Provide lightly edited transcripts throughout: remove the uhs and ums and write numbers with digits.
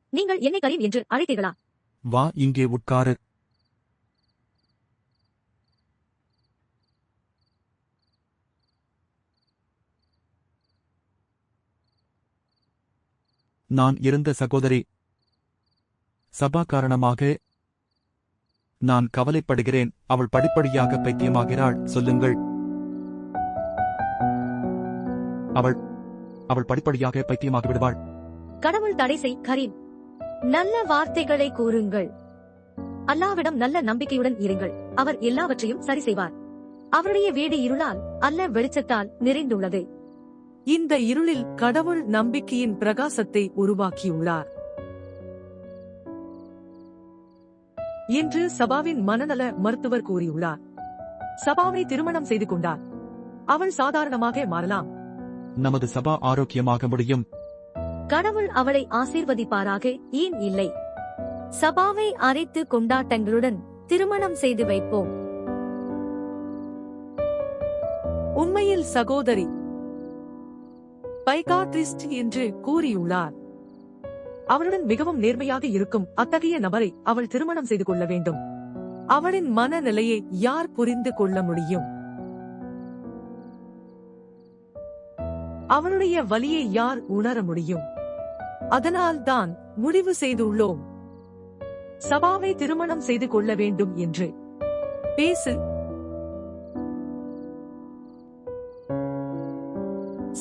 நீங்கள் என்னை கரீம் என்று அழைத்தீர்களா? வா இங்கே உட்காரு. நான் இருந்த சகோதரி சபா காரணமாக நான் கவலைப்படுகிறேன். அவள் படிப்படியாக பைத்தியமாகிறாள். சொல்லுங்கள். அவள் அவள் படிப்படியாக பைத்தியமாகி விடுவாள். கடவுள் தடை செய் கரீம். நல்ல வார்த்தைகளை கூறுங்கள். அல்லாஹ்விடம் நல்ல நம்பிக்கையுடன் இருங்கள். அவர் எல்லாவற்றையும் சரி செய்வார். அவருடைய வீடு இருளால் அல்ல வெளிச்சத்தால் நிறைந்துள்ளது. இந்த இருளில் கடவுள் நம்பிக்கையின் பிரகாசத்தை உருவாக்கியுள்ளார் என்று சபாவின் மனநல மருத்துவர் கூறியுள்ளார். சபாவை திருமணம் செய்து கொண்டார். அவள் சாதாரணமாக மாறலாம். நமது சபா ஆரோக்கியமாக முடியும். கடவுள் அவளை ஆசீர்வதிப்பாராக. ஏன் இல்லை? சபாவை அரைத்து கொண்டாட்டங்களுடன் திருமணம் செய்து வைப்போம். உண்மையில் சகோதரி பைகாட்ரிஸ்ட் என்று கூறியுள்ளார். அவளுடன் மிகவும் நேர்மையாக இருக்கும் அத்தகைய நபரை அவள் திருமணம் செய்து கொள்ள வேண்டும். அவளின் மனநிலையை யார் புரிந்து கொள்ள முடியும்? அவளுடைய வலியை யார் உணர முடியும்? அதனால்தான் முடிவு செய்துள்ளோம் சபாவை திருமணம் செய்து கொள்ள வேண்டும் என்று. பேசு.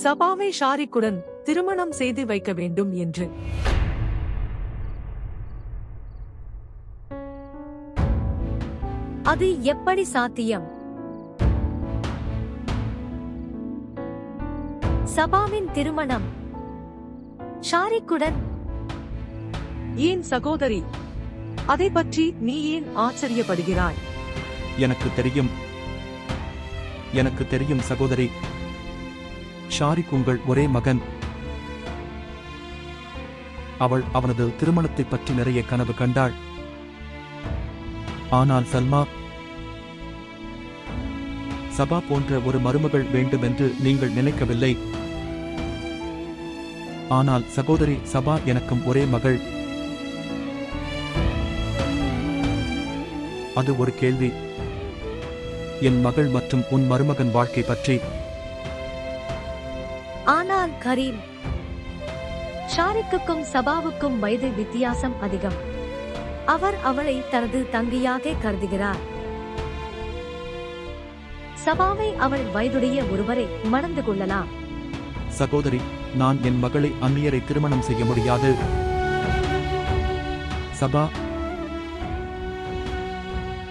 சபாவை ஷாரிக்குடன் திருமணம் செய்து வைக்க வேண்டும் என்று. அது எப்படி சாத்தியம்? சபாவின் திருமணம் ஷாரிக்குடன்? ஏன் சகோதரி, அதை பற்றி நீ ஏன் ஆச்சரியப்படுகிறாய்? எனக்கு தெரியும் சகோதரி. ஷாரிக் உங்கள் ஒரே மகன். அவள் அவனது திருமணத்தைப் பற்றி நிறைய கனவு கண்டாள். ஆனால் சபா போன்ற ஒரு மருமகள் வேண்டும் என்று நீங்கள் நினைக்கவில்லை. ஆனால் சகோதரி, சபா எனக்கும் ஒரே மகள். அது ஒரு கேள்வி. என் மகள் மற்றும் உன் மருமகன் வாழ்க்கை பற்றி. ஆனால் கரீம், ஷாரிக்குக்கும் சபாவுக்கும் வயது வித்தியாசம் அதிகம். அவர் அவளை தனது தங்கையாக கருதுகிறார். சபாவை அவள் வயதுடைய ஒருவரை மணந்து கொள்ளலாம். சகோதரி, நான் என் மகளை அந்நியரை திருமணம் செய்ய முடியாது. சபா,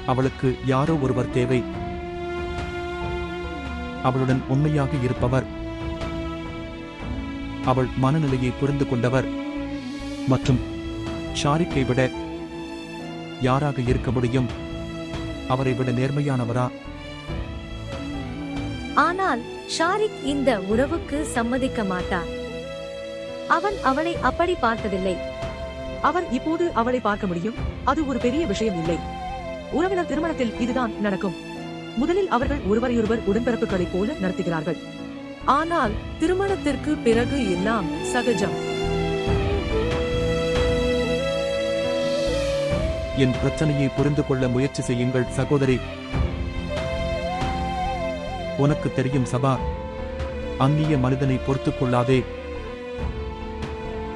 அவளுக்கு யாரோ ஒருவர் தேவை. அவளுடன் உண்மையாக இருப்பவர், அவள் மனநிலையை புரிந்து கொண்டவர். மற்றும் ஷாரிக்கை விட யாராக இருக்க முடியும்? அவரை விட நேர்மையானவரா? ஆனால் ஷாரிக் இந்த உறவுக்கு சம்மதிக்க மாட்டார். அவன் அவளை அப்படி பார்த்ததில்லை. அவர் இப்போது அவளை பார்க்க முடியும். அது ஒரு பெரிய விஷயம் இல்லை. உறவினர் திருமணத்தில் இதுதான் நடக்கும். முதலில் அவர்கள் ஒருவரையொருவர் உடன்பிறப்புகளைப் போல நடத்துகிறார்கள். ஆனால் திருமணத்திற்கு பிறகு எல்லாம் சகஜம். என் பிரச்சனையை புரிந்து கொள்ள முயற்சி செய்யுங்கள் சகோதரி. உனக்கு தெரியும் சபா, அந்நிய மனிதனை பொறுத்துக் கொள்ளாதே.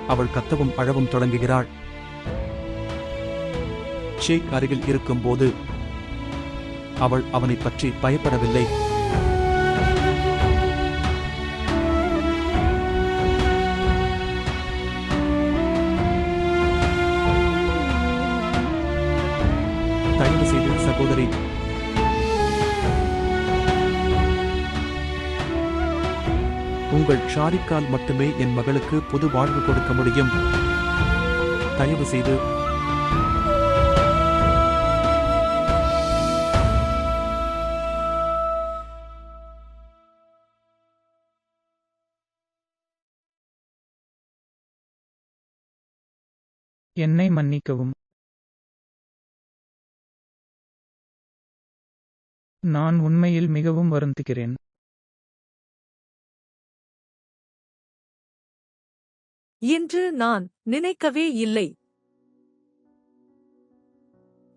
அவள் கத்தவும் அழவும் தொடங்குகிறாள். ஷேக் அருகில் இருக்கும்போது அவள் அவனை பற்றி பயப்படவில்லை. தயவு செய்து சகோதரி, உங்கள் ஷாரிக்கால் மட்டுமே என் மகளுக்கு புது வாழ்வு கொடுக்க முடியும். தயவு செய்து. என்னை மன்னிக்கவும். நான் உண்மையில் மிகவும் வருந்துகிறேன். என்று நான் நினைக்கவே இல்லை.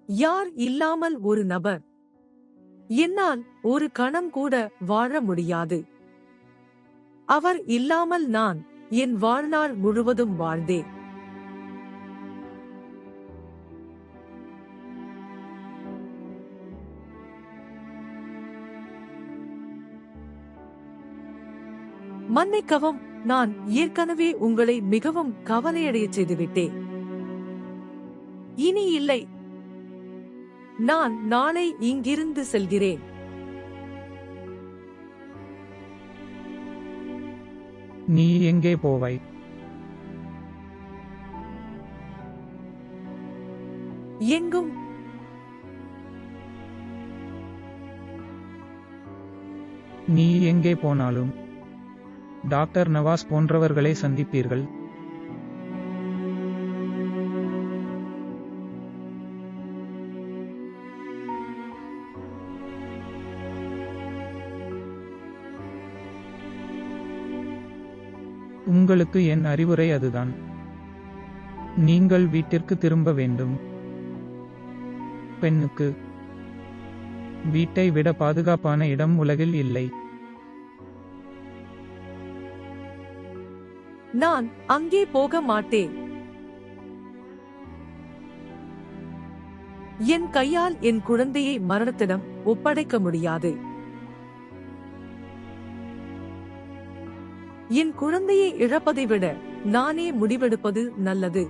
யார் இல்லாமல் ஒரு நபர் என்னால் ஒரு கணம் கூட வாழ முடியாது. அவர் இல்லாமல் நான் என் வாழ்நாள் முழுவதும் வாழ்ந்தேன். மன்னிக்கவும், நான் ஏற்கனவே உங்களை மிகவும் கவலையடையச் செய்துவிட்டேன். இனி இல்லை. நான் நாளை இங்கிருந்து செல்கிறேன். நீ எங்கே போவாய்? எங்கும். நீ எங்கே போனாலும் டாக்டர் நவாஸ் போன்றவர்களை சந்திப்பீர்கள். உங்களுக்கு என் அறிவுரை அதுதான். நீங்கள் வீட்டிற்கு திரும்ப வேண்டும். பெண்ணுக்கு வீட்டை விட பாதுகாப்பான இடம் உலகில் இல்லை. நான் அங்கே போக மாட்டேன். என் கையால் என் குழந்தையை மரணத்திடம் ஒப்படைக்க முடியாது. என் குழந்தையை இழப்பதை விட நானே முடிவெடுப்பது நல்லது.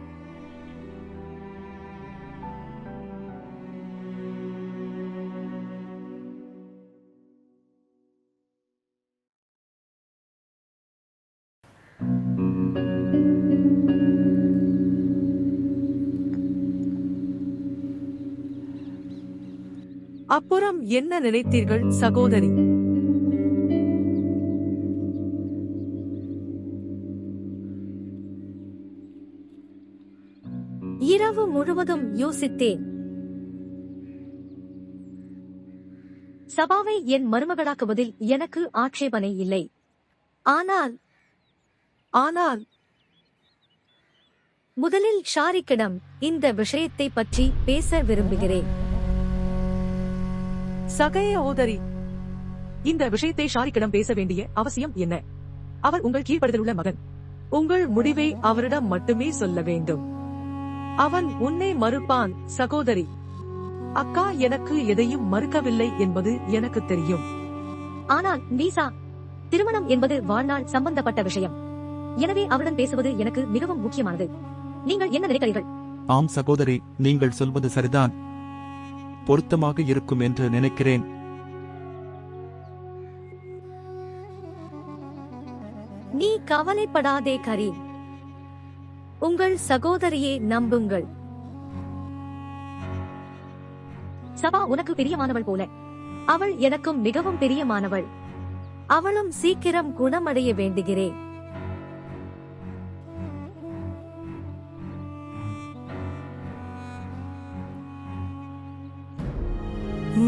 அப்புறம் என்ன நினைத்தீர்கள் சகோதரி? இரவு முழுவதும் யோசித்தேன். சபாவை என் மருமகளாக்குவதில் எனக்கு ஆட்சேபனை இல்லை. ஆனால் முதலில் ஷாரிக்கிடம் இந்த விஷயத்தை பற்றி பேச விரும்புகிறேன். சகோதரி, இந்த விஷயத்தை ஷாரிக்கிடம் பேச வேண்டிய அவசியம் என்ன? அவர் உங்கள் கீழ்ப்படுதலுள்ள மகன். உங்கள் முடிவை அவரிடம் மட்டுமே சொல்ல வேண்டும். அவன் உன்னை மறுப்பான் சகோதரி. அக்கா எனக்கு எதையும் மறுக்கவில்லை என்பது எனக்கு தெரியும். ஆனால் நீசா, திருமணம் என்பது வாழ்நாள் சம்பந்தப்பட்ட விஷயம். எனவே அவருடன் பேசுவது எனக்கு மிகவும் முக்கியமானது. நீங்கள் என்ன நினைக்கிறீர்கள்? ஆம் சகோதரி, நீங்கள் சொல்வது சரிதான். பொருத்தமாக இருக்கும் என்று நினைக்கிறேன். நீ கவலைப்படாதே கரீம். உங்கள் சகோதரியை நம்புங்கள். சபா உனக்கு பிரியமானவள் போல அவள் எனக்கும் மிகவும் பிரியமானவள். அவளும் சீக்கிரம் குணமடைய வேண்டுகிறேன்.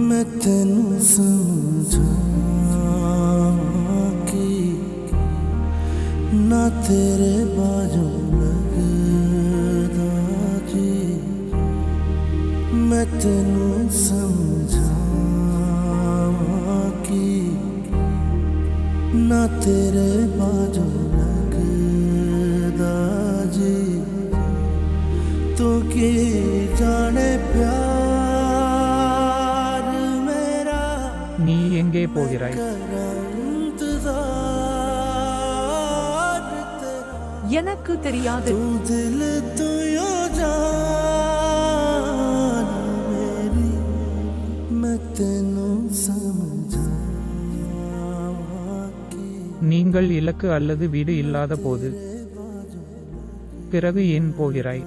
मैं तेनू समझा कि ना तेरे बाजू लगदा जी। मैं तेनू समझा कि ना तेरे बाजू लगदा जी। तो की जाने प्यार நீ எங்கே போகிறாய்? எனக்கு தெரியாது. நீங்கள் இலக்கு அல்லது வீடு இல்லாத போது பிறகு ஏன் போகிறாய்?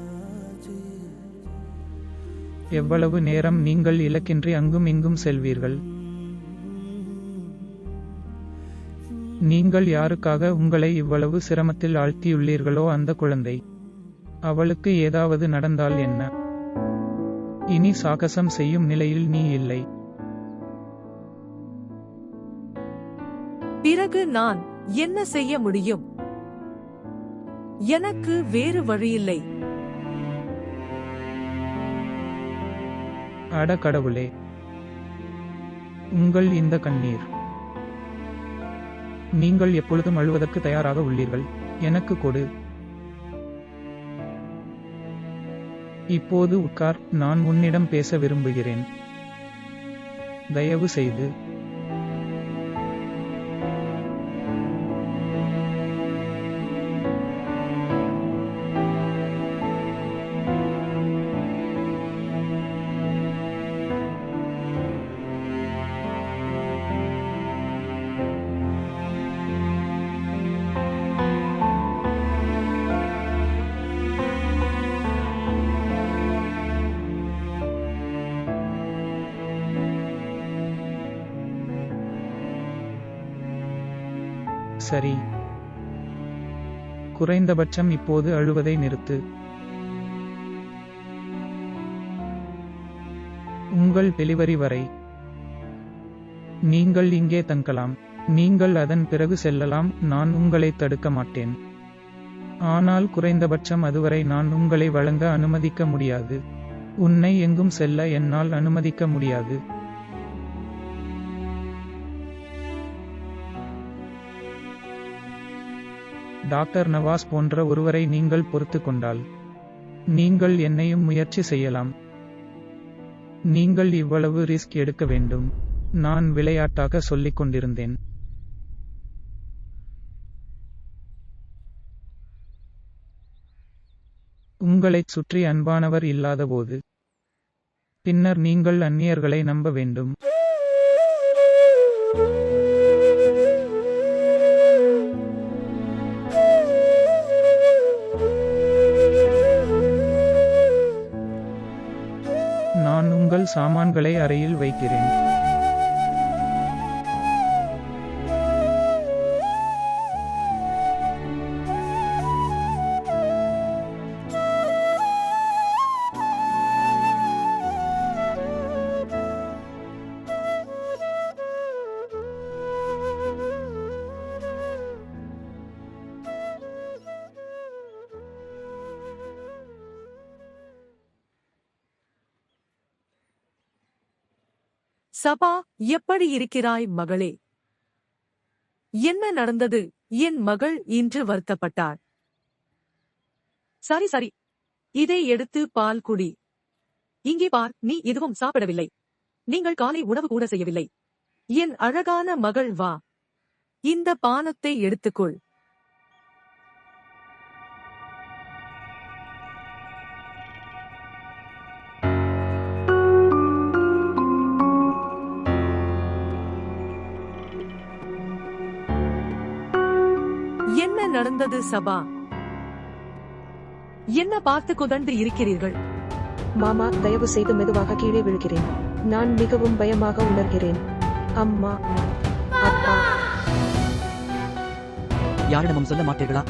எவ்வளவு நேரம் நீங்கள் இலக்கின்றி அங்கும் இங்கும் செல்வீர்கள்? நீங்கள் யாருக்காக உங்களை இவ்வளவு சிரமத்தில் ஆழ்த்தியுள்ளீர்களோ அந்த குழந்தை, அவளுக்கு ஏதாவது நடந்தால் என்ன? இனி சாகசம் செய்யும் நிலையில் நீ இல்லை. பிறகு நான் என்ன செய்ய முடியும்? எனக்கு வேறு வழியில்லை. அட கடவுளே, உங்கள் இந்த கண்ணீர். நீங்கள் எப்பொழுதும் அழுவதற்கு தயாராக உள்ளீர்கள். எனக்கு கொடு. இப்போது உட்கார், நான் உன்னிடம் பேச விரும்புகிறேன். தயவு செய்து. சரி, குறைந்தபட்சம் இப்போது அழுவதை நிறுத்து. உங்கள் டெலிவரி வரை நீங்கள் இங்கே தங்கலாம். நீங்கள் அதன் பிறகு செல்லலாம், நான் உங்களை தடுக்க மாட்டேன். ஆனால் குறைந்தபட்சம் அதுவரை நான் உங்களை வழங்க அனுமதிக்க முடியாது. உன்னை எங்கும் செல்ல என்னால் அனுமதிக்க முடியாது. டாக்டர் நவாஸ் போன்ற ஒருவரை நீங்கள் பொறுத்து கொண்டால் நீங்கள் என்னையும் முயற்சி செய்யலாம். நீங்கள் இவ்வளவு ரிஸ்க் எடுக்க வேண்டும். நான் விளையாட்டாக சொல்லிக் கொண்டிருந்தேன். உங்களைச் சுற்றி அன்பானவர் இல்லாதபோது பின்னர் நீங்கள் அந்நியர்களை நம்ப வேண்டும். நான் உங்கள் சாமான்களை அறையில் வைக்கிறேன். சபா, எப்படி இருக்கிறாய் மகளே? என்ன நடந்தது? என் மகள் இன்று வருத்தப்பட்டாள். சரி சரி, இதை எடுத்து பால் குடி. இங்கே பார், நீ எதுவும் சாப்பிடவில்லை. நீங்கள் காலை உணவு கூட செய்யவில்லை. என் அழகான மகள், வா, இந்த பானத்தை எடுத்துக்கொள். என்ன நடந்தது சபா? என்ன பார்த்து கொதண்டு இருக்கிறீர்கள்? மாமா, தயவு செய்து மெதுவாக கீழே விழுகிறேன். நான் மிகவும் பயமாக உணர்கிறேன். அம்மா, அப்பா. யாரிடமும் சொல்ல மாட்டீர்களா?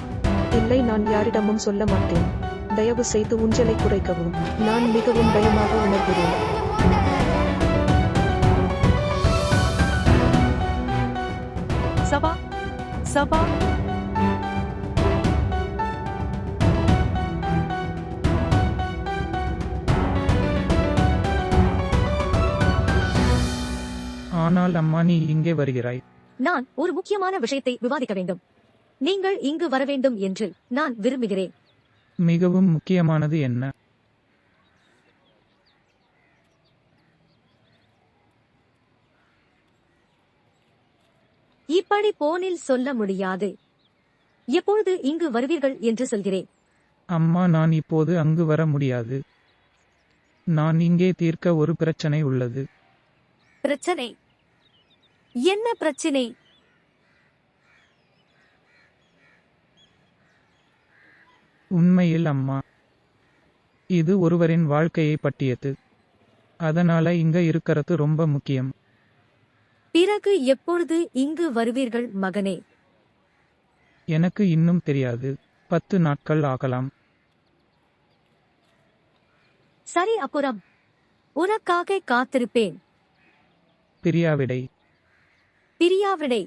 இல்லை, நான் யாரிடமும் சொல்ல மாட்டேன். தயவு செய்து ஊஞ்சலை குறைக்கவும். நான் மிகவும் பயமாக உணர்கிறேன். சபா, சபா. ஆனால் அம்மா, நீ இங்கே வருகிறாய். நான் ஒரு முக்கியமான விஷயத்தை விவாதிக்க வேண்டும். நீங்கள் இங்கு வர வேண்டும் என்று நான் விரும்புகிறேன். மிகவும் முக்கியமானது என்ன? இப்படி போனில் சொல்ல முடியாது. எப்பொழுது இங்கு வருவீர்கள் என்று சொல்கிறேன். அம்மா, நான் இப்போது அங்கு வர முடியாது. நான் இங்கே தீர்க்க ஒரு பிரச்சனை உள்ளது. பிரச்சனை? என்ன பிரச்சனை? உண்மையில் அம்மா, இது ஒருவரின் வாழ்க்கையை பற்றியது. அதனால இங்க இருக்கிறது ரொம்ப முக்கியம். பிறகு எப்பொழுது இங்கு வருவீர்கள் மகனே? எனக்கு இன்னும் தெரியாது. 10 நாட்கள் ஆகலாம். சரி, அப்புறம் உனக்காக காத்திருப்பேன். பிரியாவிடை. பிரியாவிடை.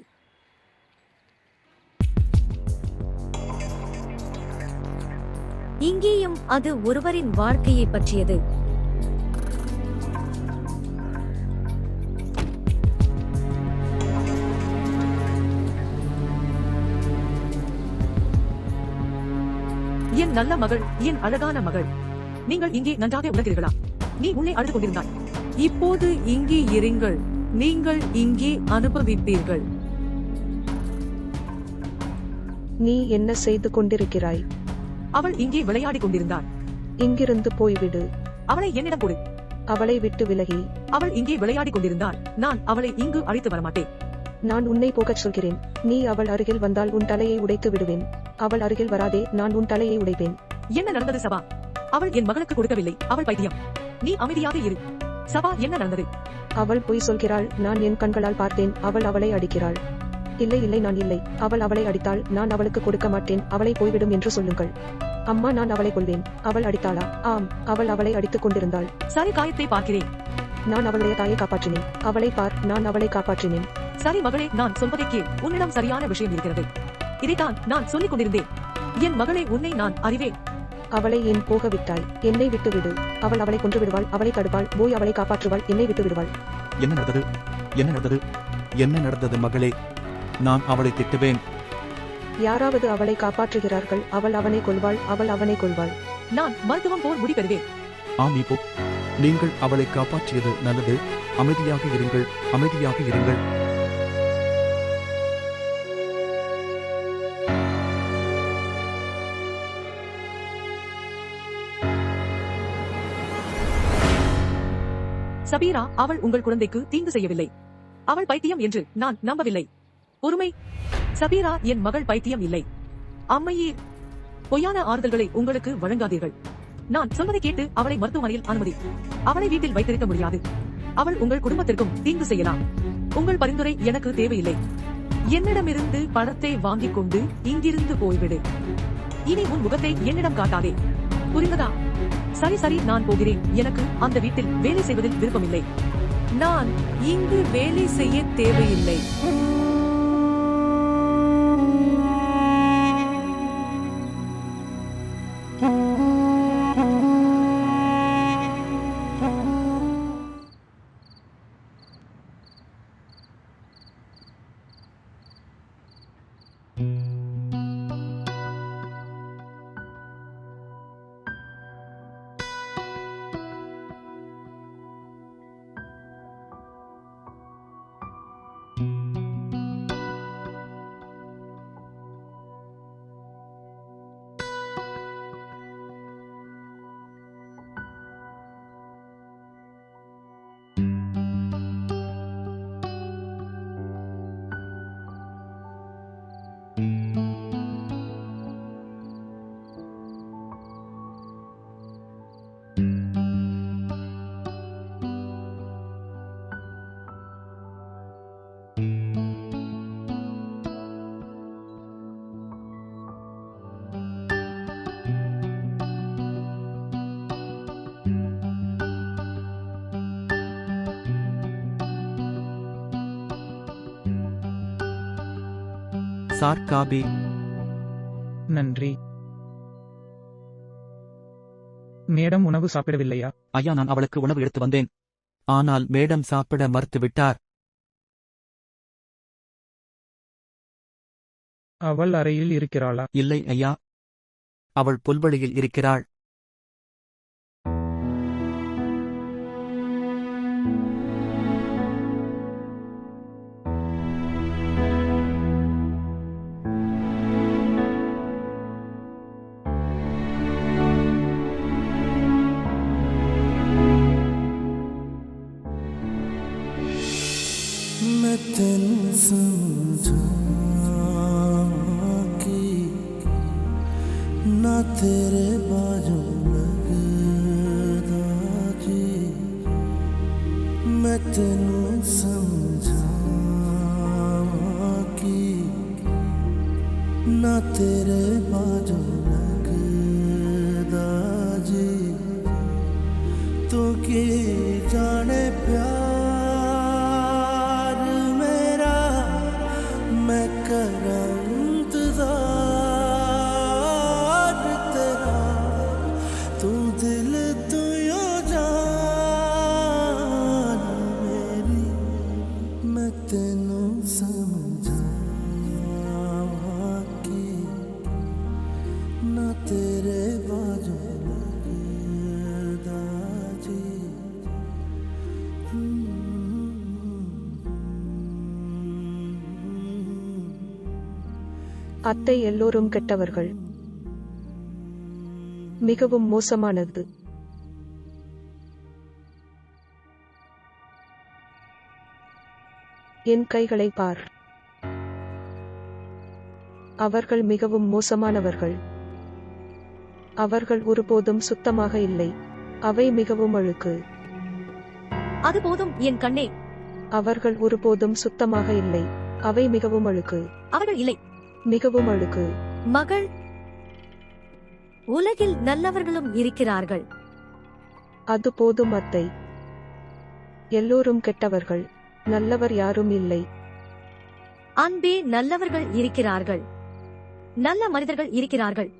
இங்கேயும் அது ஒருவரின் வாழ்க்கையை பற்றியது. என் நல்ல மகள், என் அழகான மகள், நீங்கள் இங்கே நன்றாக உணர்கிறீர்களா? நீ உள்ளே அழுது கொண்டிருந்தாய். இப்போது இங்கே இருங்கள். நீங்கள் இங்கே அனுபவிப்பீர்கள். நீ என்ன செய்து கொண்டிருக்கிறாய்? அவள் இங்கே விளையாடிக் கொண்டிருந்தாள். இங்கிருந்து போய்விடு. அவளை என்னிடம் கொடு. அவளை விட்டு விலகி. அவள் இங்கே விளையாடிக் கொண்டிருந்தாள். நான் அவளை இங்கு அழைத்து வரமாட்டேன். நான் உன்னை போகச் சொல்கிறேன். நீ அவள் அருகில் வந்தால் உன் தலையை உடைத்து விடுவேன். அவள் அருகில் வராதே, நான் உன் தலையை உடைப்பேன். என்ன நடந்தது சபா? அவள் என் மகளுக்கு கொடுக்கவில்லை. அவள் பைத்தியம். நீ அமைதியாக இரு. சபா, என்ன நடந்தது? அவள் பொய் சொல்கிறாள். நான் என் கண்களால் பார்த்தேன். அவள் அவளை அடிக்கிறாள். இல்லை இல்லை, நான் இல்லை. அவள் அவளை அடித்தாள். நான் அவளுக்கு கொடுக்க மாட்டேன். அவளை போய்விடும் என்று சொல்லுங்கள். அம்மா, நான் அவளை கொள்வேன். அவள் அடித்தாளா? ஆம், அவள் அவளை அடித்துக் கொண்டிருந்தாள். சரி, காயத்தை பார்க்கிறேன். நான் அவளுடைய தாயை காப்பாற்றினேன். அவளை பார், நான் அவளை காப்பாற்றினேன். சரி மகளே, நான் சொல்வதை கேள். உன்னிடம் சரியான விஷயம் இருக்கிறது. இதைத்தான் நான் சொல்லிக் கொண்டிருந்தேன். என் மகளே, உன்னை நான் அறிவேன். அவளை ஏன் போக விட்டாய்? என்னை விட்டு விடு. அவள் அவளை கொன்று விடுவாள். அவளை தடுப்பாள். போய் அவளை காப்பாற்றுவாள். என்னை விட்டு விடுவாள். என்ன நடந்தது? என்ன நடந்தது? என்ன நடந்தது மகளே? நான் அவளை திட்டுவேன். யாராவது அவளை காப்பாற்றுகிறார்கள். அவள் அவனை கொள்வாள். அவள் அவனை கொள்வாள். நான் மருத்துவம் போல் முடி பெறுவேன். ஆம், இப்போ நீங்கள் அவளை காப்பாற்றியது நல்லது. அமைதியாக இருங்கள், அமைதியாக இருங்கள். சபீரா, அவள் உங்கள் குழந்தைக்கு தீங்கு செய்யவில்லை. அவள் பைத்தியம் என்று நான் நம்பவில்லை. பொறுமை. சபீரா, என் மகள் பைத்தியம் இல்லை. அம்மையே, பொய்யான ஆறுதல்களை உங்களுக்கு வழங்காதீர்கள். நான் சொல்வதை கேட்டு அவளை மருத்துவமனையில் அனுமதி. அவளை வீட்டில் வைத்திருக்க முடியாது. அவள் உங்கள் குடும்பத்திற்கும் தீங்கு செய்யலாம். உங்கள் பரிந்துரை எனக்கு தேவையில்லை. என்னிடமிருந்து பணத்தை வாங்கிக் கொண்டு இங்கிருந்து போய்விடு. இனி உன் முகத்தை என்னிடம் காட்டாதே. புரிந்ததா? சரி சரி, நான் போகிறேன். எனக்கு அந்த வீட்டில் வேலை செய்வதில் விருப்பமில்லை. நான் இங்கு வேலை செய்ய தேவையில்லை. சார்காபி. நன்றி. மேடம் உணவு சாப்பிடவில்லையா? ஐயா, நான் அவளுக்கு உணவு எடுத்து வந்தேன். ஆனால் மேடம் சாப்பிட மறுத்துவிட்டார். அவள் அறையில் இருக்கிறாளா? இல்லை ஐயா, அவள் புல்வெளியில் இருக்கிறாள். मैं तेनू समझा कि ना तेरे बाजू लगदा जी। मैं तेनू समझा कि ना तेरे बाजू लगदा जी। तू की जाने प्यार इंतजार तेरा तेरे बाजू लगदा जी அத்தை எல்லோரும் கெட்டவர்கள். மிகவும் மோசமானது. என் கைகளை பார். அவர்கள் மிகவும் மோசமானவர்கள். அவர்கள் ஒருபோதும் சுத்தமாக இல்லை. அவை மிகவும் அழுக்கு. அது போதும் என் கண்ணே. அவர்கள் ஒருபோதும் சுத்தமாக இல்லை. அவை மிகவும் அழுக்கு. அவர்கள் இல்லை. மிகவும் அழுக்கு. மகள், உலகில் நல்லவர்களும் இருக்கிறார்கள். அது போதும் அத்தை. எல்லோரும் கெட்டவர்கள். நல்லவர் யாரும் இல்லை. அன்பே, நல்லவர்கள் இருக்கிறார்கள். நல்ல மனிதர்கள் இருக்கிறார்கள்.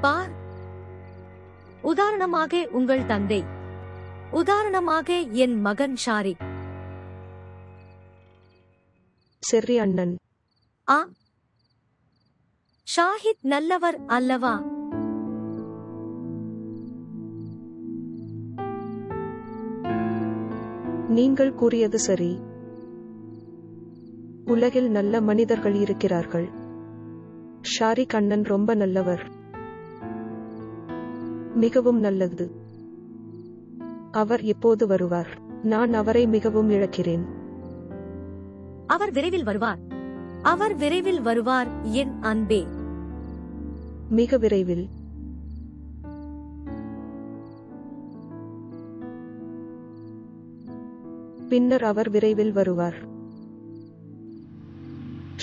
பார், உதாரணமாக உங்கள் தந்தை, உதாரணமாக என் மகன் ஷாரிக். செர்ரி அண்ணன். ஆ, ஷாஹித் நல்லவர் அல்லவா? நீங்கள் கூறியது சரி. உலகில் நல்ல மனிதர்கள் இருக்கிறார்கள். ஷாரிக் அண்ணன் ரொம்ப நல்லவர். மிகவும் நல்லது. அவர் எப்போது வருவார்? நான் அவரை மிகவும் இழக்கிறேன். அவர் விரைவில் வருவார். அவர் விரைவில் வருவார் என் அன்பே. மிக விரைவில். பின்னர் அவர் விரைவில் வருவார்.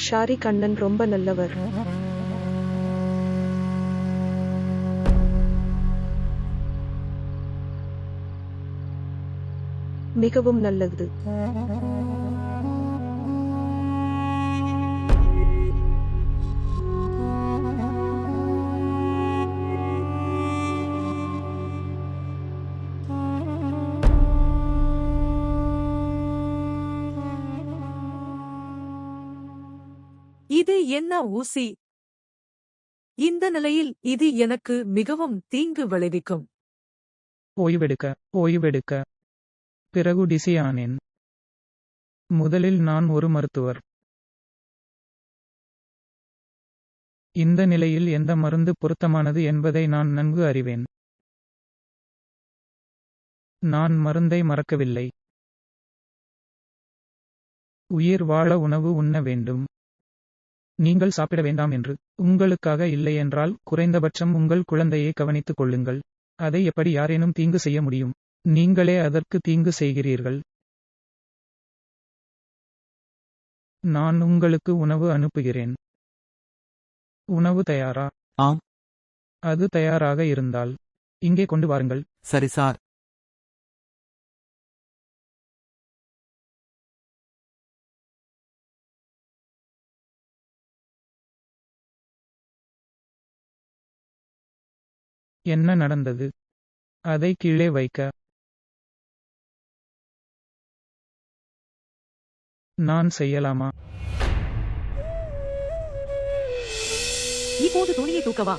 ஷாரிக் அண்ணன் ரொம்ப நல்லவர். மிகவும் நல்லது. இது என்ன ஊசி? இந்த நிலையில் இது எனக்கு மிகவும் தீங்கு விளைவிக்கும். ஓய்வெடுக்க பிறகு டிசி ஆனேன். முதலில் நான் ஒரு மருத்துவர். இந்த நிலையில் எந்த மருந்து பொருத்தமானது என்பதை நான் நன்கு அறிவேன். நான் மருந்தை மறக்கவில்லை. உயிர் வாழ உணவு உண்ண வேண்டும். நீங்கள் சாப்பிட வேண்டாம் என்று உங்களுக்காக இல்லையென்றால் குறைந்தபட்சம் உங்கள் குழந்தையை கவனித்துக் கொள்ளுங்கள். அதை எப்படி யாரேனும் தீங்கு செய்ய முடியும்? நீங்களே அதற்கு தீங்கு செய்கிறீர்கள். நான் உங்களுக்கு உணவு அனுப்புகிறேன். உணவு தயாரா? ஆம். அது தயாராக இருந்தால் இங்கே கொண்டு வாருங்கள். சரி சார். என்ன நடந்தது? அதை கீழே வைக்க. நான் செய்யலாமா? இப்போது துணியை தூக்கவா?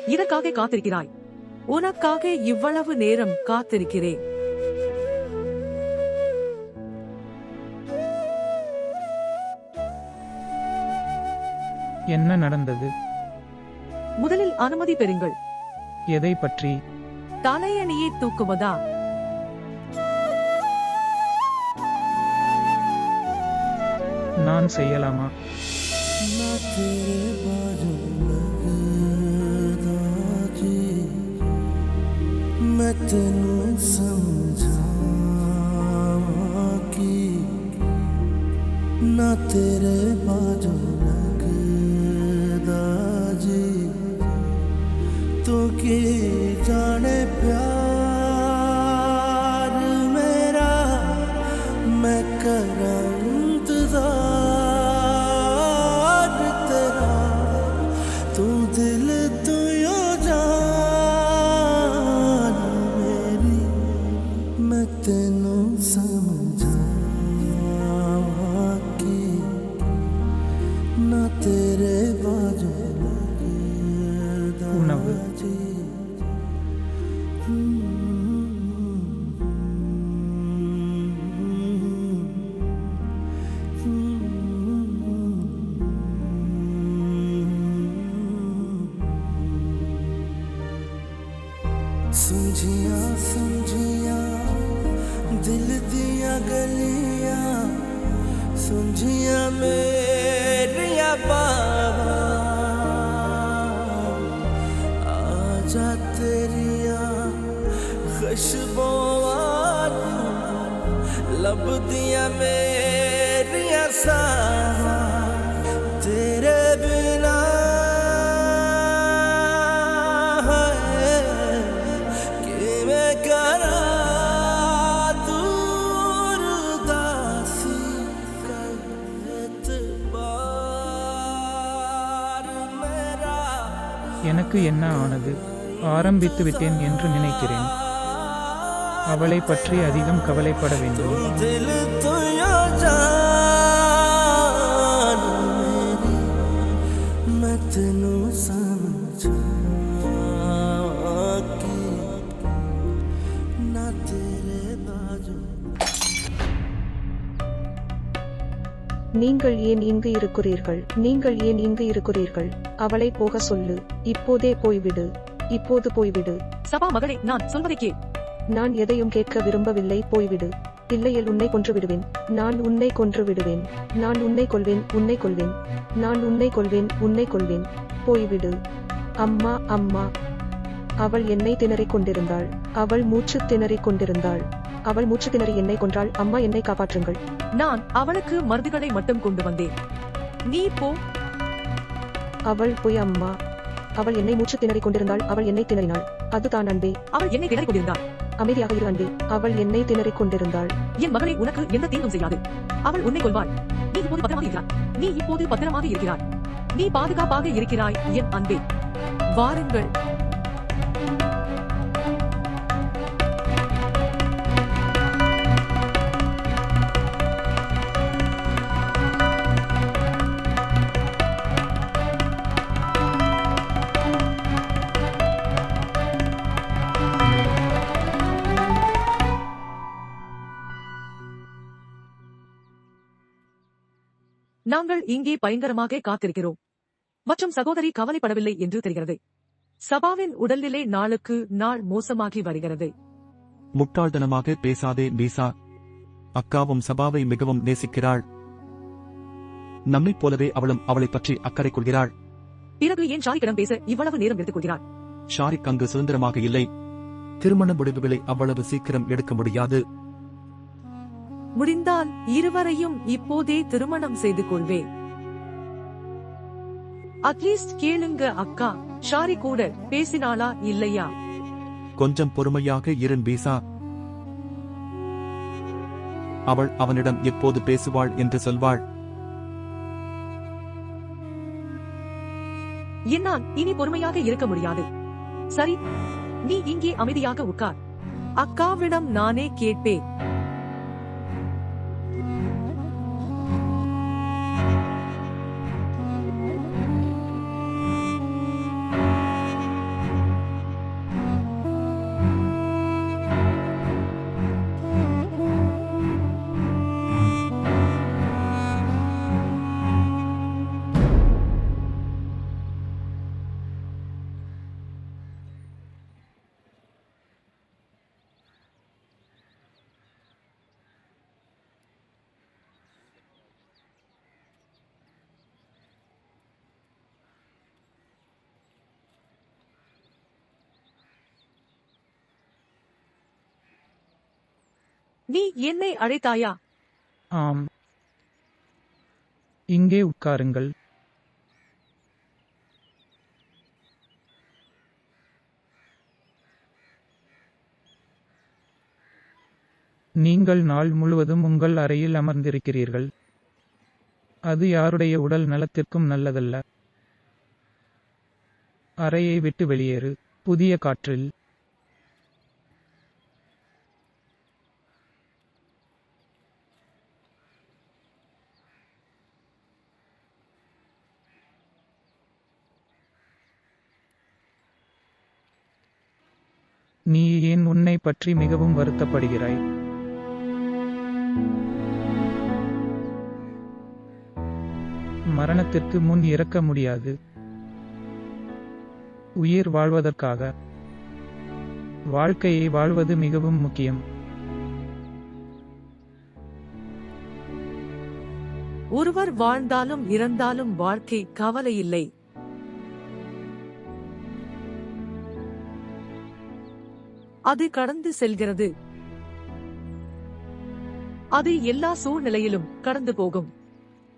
இதற்காக காத்திருக்கிறாய்? உனக்காக இவ்வளவு நேரம் காத்திருக்கிறேன். என்ன நடந்தது? முதலில் அனுமதி பெறுங்கள். எதை பற்றி? தலையணியை தூக்குவதா? நான் செய்யலாமா? ना तेरे बाजू लगदा जी मैं तेनू समझावां कि ना तेरे बाजू लगदा जी तू की जाने प्यार मेरा मैं करां इंतजार तेरा तू दिल तू यो जान मेरी मैं तेनू समझावां कि ना तेरे बाजू लगदा உணவு. जी सुझिया सुझिया दिल दिया गलियां सुझिया मेरिया बाबा आजा तेरिया खुशबुआ लब दिया मेरिया सावा तेरे बिना எனக்கு என்ன ஆனது? ஆரம்பித்து விட்டேன் என்று நினைக்கிறேன். அவளை பற்றி அதிகம் கவலைப்பட வேண்டும். दिल तो यो जान मेरी मैं तेनू समझा कि ना तेरे बाजू நீங்கள் ஏன் இங்கு இருக்கிறீர்கள்? நீங்கள் ஏன் இங்கு இருக்கிறீர்கள்? அவளை போக சொல்லு. இப்போதே போய்விடு. இப்போது போய்விடு. சபா மகளே, நான் சொல்வதை கேள். நான் எதையும் கேட்க விரும்பவில்லை. போய்விடு. இல்லையேல் உன்னை கொன்று விடுவேன். நான் உன்னை கொன்று விடுவேன். நான் உன்னை கொல்வேன். உன்னை கொல்வேன். நான் உன்னை கொல்வேன். உன்னை கொல்வேன். போய்விடு. அம்மா அம்மா. அவள் என்னை திணறிக் கொண்டிருந்தாள். அவள் மூச்சு திணறிக் கொண்டிருந்தாள். அவள் மூச்சு திணறி என்னை கொன்றாள். அம்மா, என்னை காப்பாற்றுங்கள். நான் அவளுக்கு மருந்துகளை மட்டும் கொண்டு வந்தேன். நீ போ. அவள் போய் அம்மா. அவள் என்னை மூச்சு திணறிக் கொண்டிருந்தாள். அவள் என்னை திணறினாள். அதுதான் அன்பே. அவள் என்னை திணறிக் கொண்டிருந்தாள். அமைதியாக இரு அன்பே. அவள் என்னை திணறிக் கொண்டிருந்தாள். என் மகளே, உனக்கு எந்த தீங்கும் செய்யாது. அவள் உன்னை கொல்வாள். நீ இப்போது பத்திரமாக இருக்கிறாய். நீ இப்போது பத்திரமாக இருக்கிறாய். நீ பாதுகாப்பாக இருக்கிறாய் என் அன்பே. வாருங்கள். நாங்கள் இங்கே பயங்கரமாக காத்திருக்கிறோம். மற்றும் சகோதரி கவலைப்படவில்லை என்று தெரிகிறது. சபாவின் உடல்நிலை நாளுக்கு நாள் மோசமாகி வருகிறது. முட்டாள்தனமாக பேசாதே பீசா. அக்காவும் சபாவை மிகவும் நேசிக்கிறாள். நம்மைப் போலவே அவளும் அவளைப் பற்றி அக்கறை கொள்கிறாள். பிறகு ஏன் ஷாரிக்கிடம் பேச இவ்வளவு நேரம் எடுத்துக் கொள்கிறார்? ஷாரிக் அங்கு சுதந்திரமாக இல்லை. திருமண முடிவுகளை அவ்வளவு சீக்கிரம் எடுக்க முடியாது. முடிந்தால் இருவரையும் இப்போதே திருமணம் செய்து கொள்வேன். அட்லீஸ்ட் கேளுங்க அக்கா. ஷாரி கூட பேசினாளா இல்லையா? கொஞ்சம் பொறுமையாக இரு பீசா. அவள் அவனிடம் எப்போது பேசுவாள் என்று சொல்வாள். என்னால் இனி பொறுமையாக இருக்க முடியாது. சரி, நீ இங்கே அமைதியாக உட்கார். அக்காவிடம் நானே கேட்பேன். நீ என்னை அழைத்தாயா? ஆம். இங்கே உட்காருங்கள். நீங்கள் நாள் முழுவதும் உங்கள் அறையில் அமர்ந்திருக்கிறீர்கள். அது யாருடைய உடல் நலத்திற்கும் நல்லதல்ல. அறையை விட்டு வெளியேறு. புதிய காற்றில். நீ ஏன் உன்னை பற்றி மிகவும் வருத்தப்படுகிறாய்? மரணத்திற்கு முன் இறக்க முடியாது. உயிர் வாழ்வதற்காக வாழ்க்கையை வாழ்வது மிகவும் முக்கியம். ஒருவர் வாழ்ந்தாலும் இறந்தாலும் வாழ்க்கை கவலையில்லை. அது கடந்து செல்கிறது. அது எல்லா சூழ்நிலையிலும் கடந்து போகும்.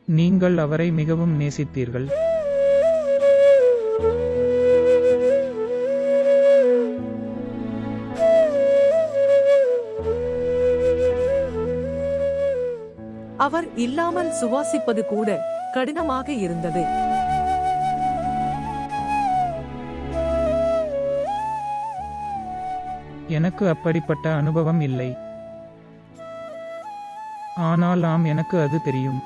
நீங்கள் அவரை மிகவும் நேசித்தீர்கள். அவர் இல்லாமல் சுவாசிப்பது கூட கடினமாக இருந்தது. எனக்கு அப்படிப்பட்ட அனுபவம் இல்லை. ஆனால் எனக்கு அது தெரியும்.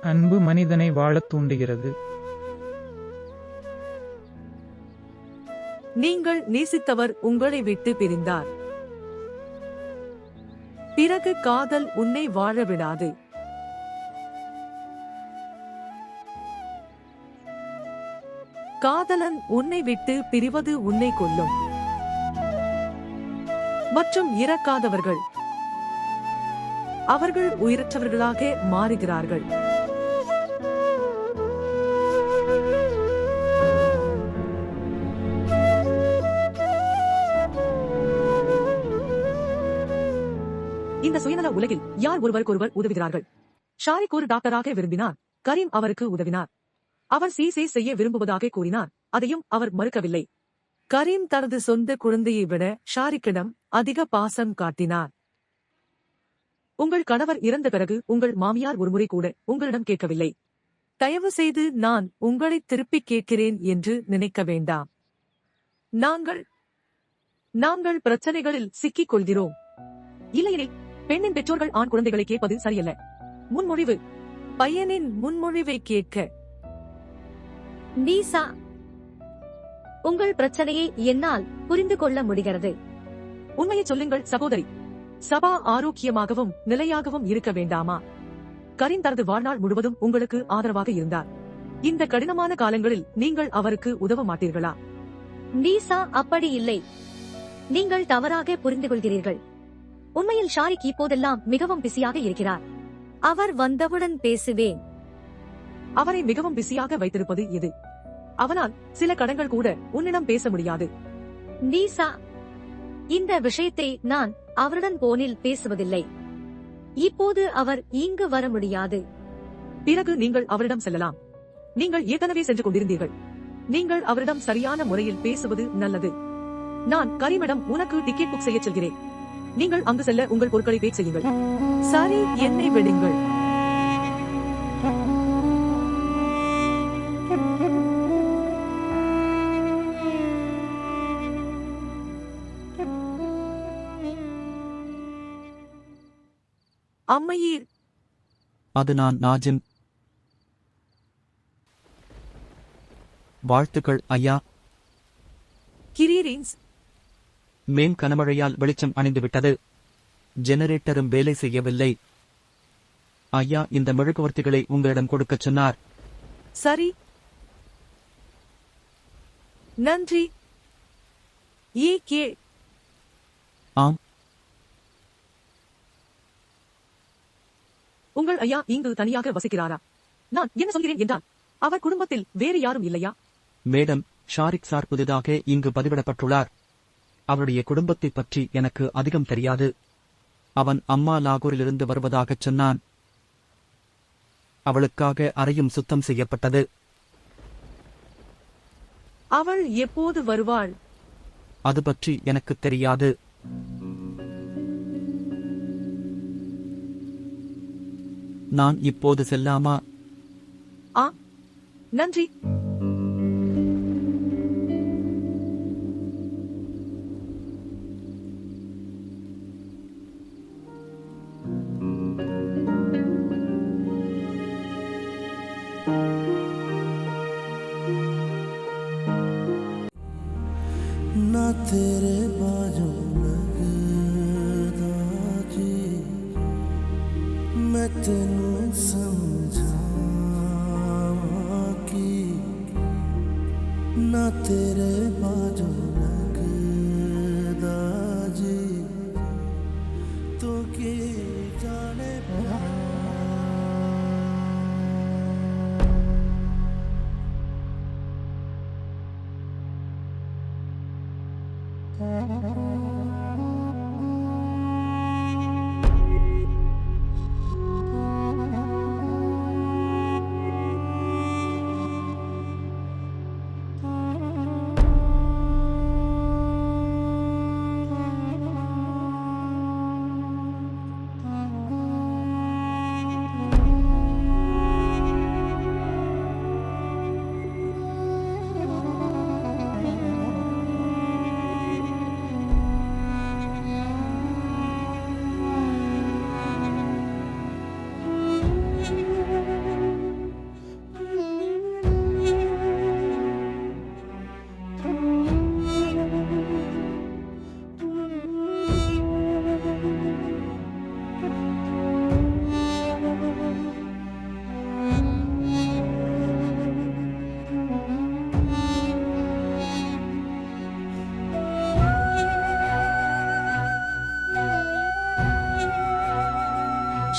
அன்பு மனிதனை வாழத் தூண்டுகிறது. நீங்கள் நேசித்தவர் உங்களை விட்டு பிரிந்தார். பிறகு காதல் உன்னை வாழ விடாது. காதலன் உன்னை விட்டு பிரிவது உன்னை கொல்லும். மற்றும் இறக்காதவர்கள் அவர்கள் உயிரற்றவர்களாக மாறுகிறார்கள். இந்த சுயநல உலகில் யார் ஒருவருக்கொருவர் உதவுகிறார்கள்? ஷாரிக் ஒரு டாக்டராக விரும்பினார். கரீம் அவருக்கு உதவினார். அவர் சிசே செய்ய விரும்புவதாக கூறினார். அதையும் அவர் மறுக்கவில்லை. கரீம் தனது சொந்த குழந்தையை விட ஷாரிக்கிடம் அதிக பாசம் காட்டினார். உங்கள் கணவர் இறந்த பிறகு உங்கள் மாமியார் ஒருமுறை கூட உங்களிடம் கேட்கவில்லை, தயவு செய்து நான் உங்களை திருப்பிக் கேட்கிறேன் என்று நினைக்க வேண்டாம். நாங்கள் பிரச்சனைகளில் சிக்கிக் கொள்கிறோம். இல்லையெனில் பெண்ணின் பெற்றோர்கள் ஆண் குழந்தைகளை கேட்பது சரியல்ல. முன்மொழிவு பையனின் முன்மொழிவை கேட்க. நீசா, உங்கள் பிரச்சனையை என்னால் புரிந்து கொள்ள முடிகிறது. உண்மையை சொல்லுங்கள் சகோதரி. சபா ஆரோக்கியமாகவும் நிலையாகவும் இருக்க வேண்டாமா? கரீம் தனது வாழ்நாள் முழுவதும் உங்களுக்கு ஆதரவாக இருந்தார். இந்த கடினமான காலங்களில் நீங்கள் அவருக்கு உதவ மாட்டீர்களா? நீசா, அப்படி இல்லை. நீங்கள் தவறாக புரிந்து கொள்கிறீர்கள். உண்மையில் ஷாரிக் இப்போதெல்லாம் மிகவும் பிஸியாக இருக்கிறார். அவர் வந்தவுடன் பேசுவேன். அவரை மிகவும் பிஸியாக வைத்திருப்பது எது? அவனால் சில கடன்கள் கூட உன்னிடம் பேச முடியாது. நீசா, இந்த விஷயத்தை நான் அவருடன் போனில் பேசுவதில்லை. இப்போது அவர் இங்கு வர முடியாது. பிறகு நீங்கள் அவரிடம் செல்லலாம். நீங்கள் ஏற்கனவே சென்று கொண்டிருந்தீர்கள். நீங்கள் அவரிடம் சரியான முறையில் பேசுவது நல்லது. நான் கரீமிடம் உனக்கு டிக்கெட் புக் செய்ய செல்கிறேன். நீங்கள் அங்கு செல்ல உங்கள் பொருட்களை பேக் செய்யுங்கள். சரி, என்னை விடுங்கள். அம்மையீர், அது நான் நாஜிம். வாழ்த்துக்கள் ஐயா. கிரீரின்ஸ். மேன் கனமழையால் வெளிச்சம் அணிந்துவிட்டது. ஜெனரேட்டரும் வேலை செய்யவில்லை. ஐயா, இந்த மெழுகுவர்த்திகளை உங்களிடம் கொடுக்கச் சொன்னார். சரி, நன்றி. ஆம். உங்கள் ஐயா இங்கு தனியாக வசிக்கிறாரா? நான் என்ன சொல்கிறேன் என்றால், அவர் குடும்பத்தில் வேறு யாரும் இல்லையா? மேடம், ஷாரிக் சார் புதிதாக இங்கு பதிவிடப்பட்டுள்ளார். அவருடைய குடும்பத்தைப் பற்றி எனக்கு அதிகம் தெரியாது. அவன் அம்மா லாகூரிலிருந்து வருவதாகச் சொன்னான். அவளுக்காக அறையும் சுத்தம் செய்யப்பட்டது. அவள் எப்போது வருவாள்? அது பற்றி எனக்கு தெரியாது. நான் இப்போது செல்லாமா? நன்றி. ना तेरे बाजू लगदा जी मैं तेनू समझावां कि ना तेरे बाजू लगदा जी तो के जाने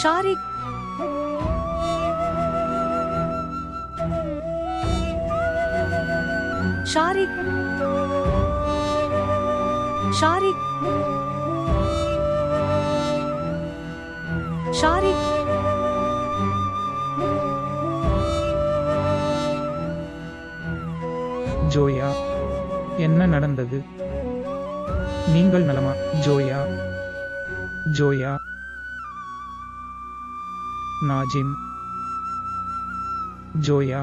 ஷாரிக் ஷாரிக் ஷாரிக் ஷாரிக் ஜோயா, என்ன நடந்தது? நீங்கள் நலமா ஜோயா? ஜோயா, நாஜிம், ஜோயா,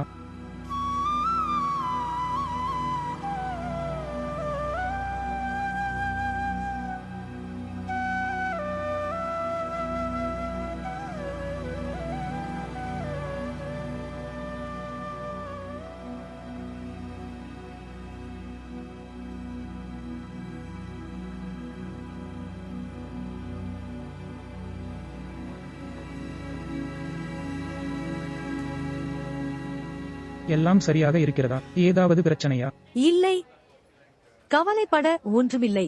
எல்லாம் சரியாக இருக்கிறதா? ஏதாவது பிரச்சனையா? இல்லை, கவலைப்பட ஒன்றுமில்லை.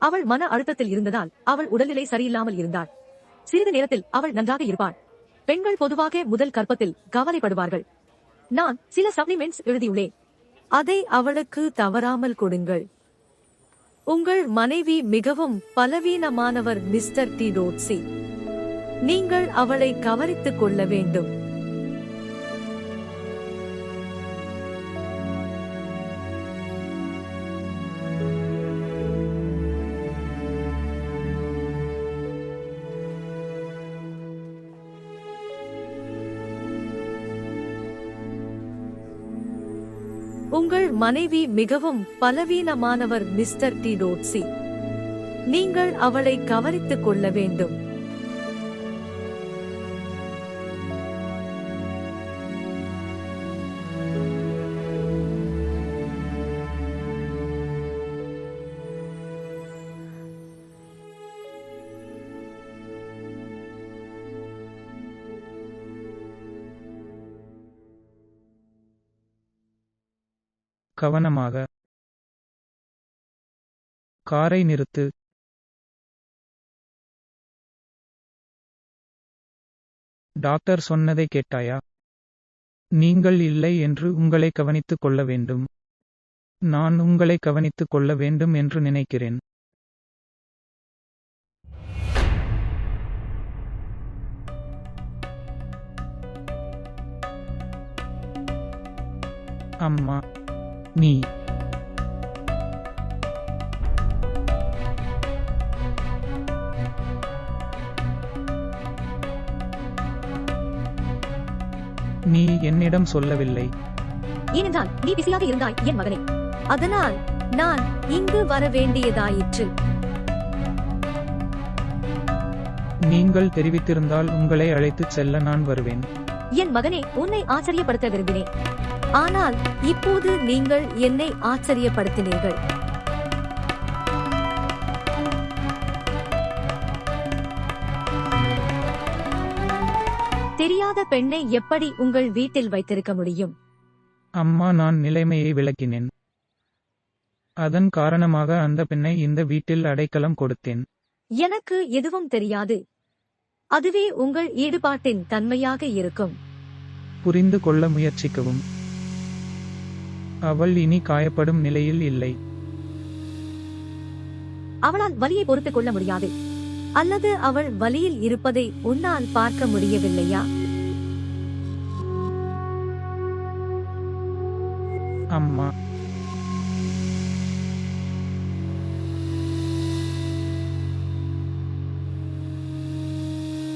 அவள் மன அழுத்தத்தில் இருந்ததால் அவள் உடல்நிலை சரியில்லாமல் இருந்தாள். சிறிது நேரத்தில் அவள் நன்றாக இருப்பாள். பெண்கள் பொதுவாக முதல் கர்ப்பத்தில் கவலைப்படுவார்கள். நான் சில சப்ளிமெண்ட்ஸ் எழுதியுள்ளேன். அதை அவளுக்கு தவறாமல் கொடுங்கள். உங்கள் மனைவி மிகவும் பலவீனமானவர் மிஸ்டர் டி ரோட்சி. நீங்கள் அவளை கவனித்துக் கொள்ள வேண்டும். உங்கள் மனைவி மிகவும் பலவீனமானவர் மிஸ்டர் டி ரோட்சி. நீங்கள் அவளை கவனித்துக் கொள்ள வேண்டும். கவனமாக. காரை நிறுத்து. டாக்டர் சொன்னதை கேட்டாயா? நீங்கள் இல்லை என்று உங்களை கவனித்துக் கொள்ள வேண்டும். நான் உங்களை கவனித்துக் கொள்ள வேண்டும் என்று நினைக்கிறேன். அம்மா, நீ நீ என்னிடம் சொல்லவில்லை. ஏனென்றால் நீ பிஸியாக இருந்தாய் என் மகனே. அதனால் நான் இங்கு வர வேண்டியதாயிற்று. நீங்கள் தெரிவித்திருந்தால் உங்களை அழைத்துச் செல்ல நான் வருவேன். என் மகனே, உன்னை ஆச்சரியப்படுத்த விரும்பினேன். ஆனால் இப்போது நீங்கள் என்னை ஆச்சரியப்படுத்தினீர்கள். தெரியாத பெண்ணை எப்படி உங்கள் வீட்டில் வைத்திருக்க முடியும்? அம்மா, நான் நிலைமையை விளக்கினேன். அதன் காரணமாக அந்த பெண்ணை இந்த வீட்டில் அடைக்கலம் கொடுத்தேன். எனக்கு எதுவும் தெரியாது. அதுவே உங்கள் ஈடுபாட்டின் தன்மையாக இருக்கும். புரிந்து கொள்ள முயற்சிக்கவும். அவள் இனி காயப்படும் நிலையில் இல்லை. அவளால் வலியை பொறுத்துக் கொள்ள முடியாது. அல்லது அவள் வலியில் இருப்பதை உன்னால் பார்க்க முடியவில்லையா? அம்மா,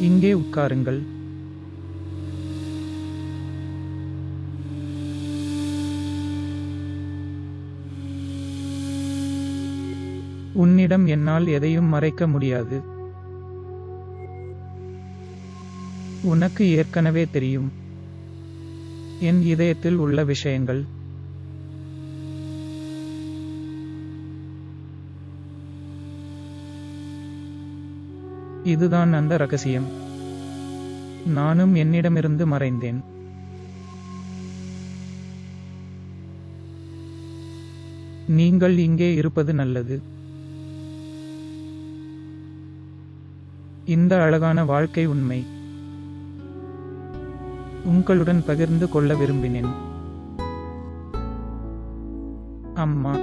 இங்கே உட்காருங்கள். உன்னிடம் என்னால் எதையும் மறைக்க முடியாது. உனக்கு ஏற்கனவே தெரியும் என் இதயத்தில் உள்ள விஷயங்கள். இதுதான் அந்த ரகசியம். நானும் என்னிடமிருந்து மறைந்தேன். நீங்கள் இங்கே இருப்பது நல்லது. இந்த அழகான வாழ்க்கை உண்மை உங்களுடன் பகிர்ந்து கொள்ள விரும்பினேன். அம்மா,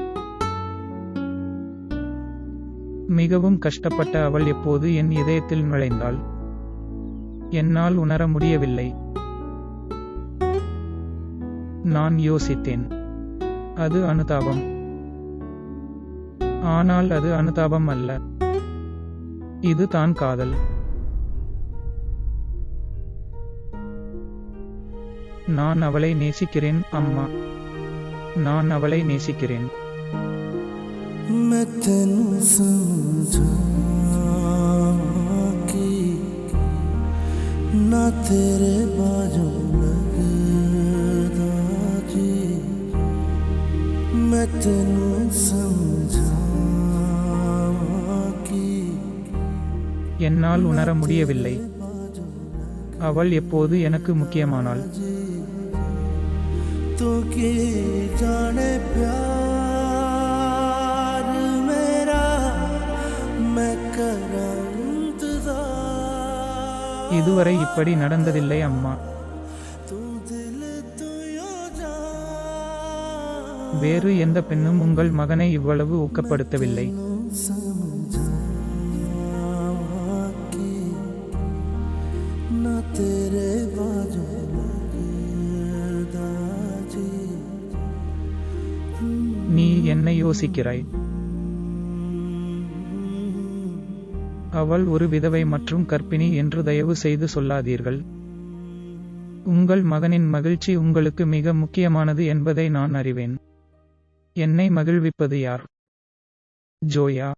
மிகவும் கஷ்டப்பட்ட அவள் எப்போது என் இதயத்தில் நுழைந்தாள். என்னால் உணர முடியவில்லை. நான் யோசித்தேன், அது அனுதாபம். ஆனால் அது அனுதாபம் அல்ல. இது தான் காதல். நான் அவளை நேசிக்கிறேன் அம்மா. நான் அவளை நேசிக்கிறேன். मैं तेनू समझा कि ना तेरे बाजों लगदा जी। मैं तेनू समझा कि என்னால் உணர முடியவில்லை. அவள் எப்போது எனக்கு முக்கியமானாள். तो के जाने प्यार मेरा मैं करा इंतजार। இதுவரை இப்படி நடந்ததில்லை அம்மா. तू दिल तू यो जान। வேறு எந்த பெண்ணும் உங்கள் மகனை இவ்வளவு ஊக்கப்படுத்தவில்லை. समझा कि ना तेरे बाजों लगदा जी। நீ என்னை யோசிக்கிறாய். அவள் ஒரு விதவை மற்றும் கர்ப்பிணி என்று தயவு செய்து சொல்லாதீர்கள். உங்கள் மகனின் மகிழ்ச்சி உங்களுக்கு மிக முக்கியமானது என்பதை நான் அறிவேன். என்னை மகிழ்விப்பது யார்? ஜோயா.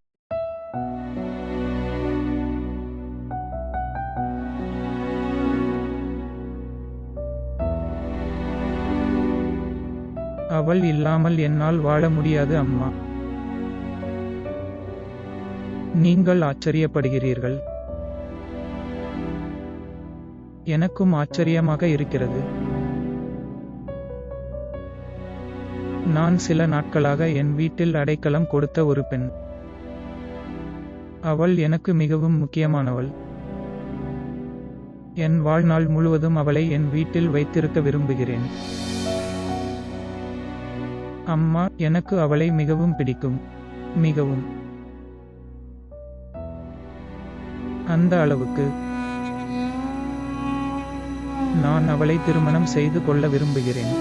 அவள் இல்லாமல் என்னால் வாழ முடியாது அம்மா. நீங்கள் ஆச்சரியப்படுகிறீர்கள். எனக்கும் ஆச்சரியமாக இருக்கிறது. நான் சில நாட்களாக என் வீட்டில் அடைக்கலம் கொடுத்த ஒரு பெண். அவள் எனக்கு மிகவும் முக்கியமானவள். என் வாழ்நாள் முழுவதும் அவளை என் வீட்டில் வைத்திருக்க விரும்புகிறேன். அம்மா, எனக்கு அவளை மிகவும் பிடிக்கும். மிகவும். அந்த அளவுக்கு நான் அவளை திருமணம் செய்து கொள்ள விரும்புகிறேன்.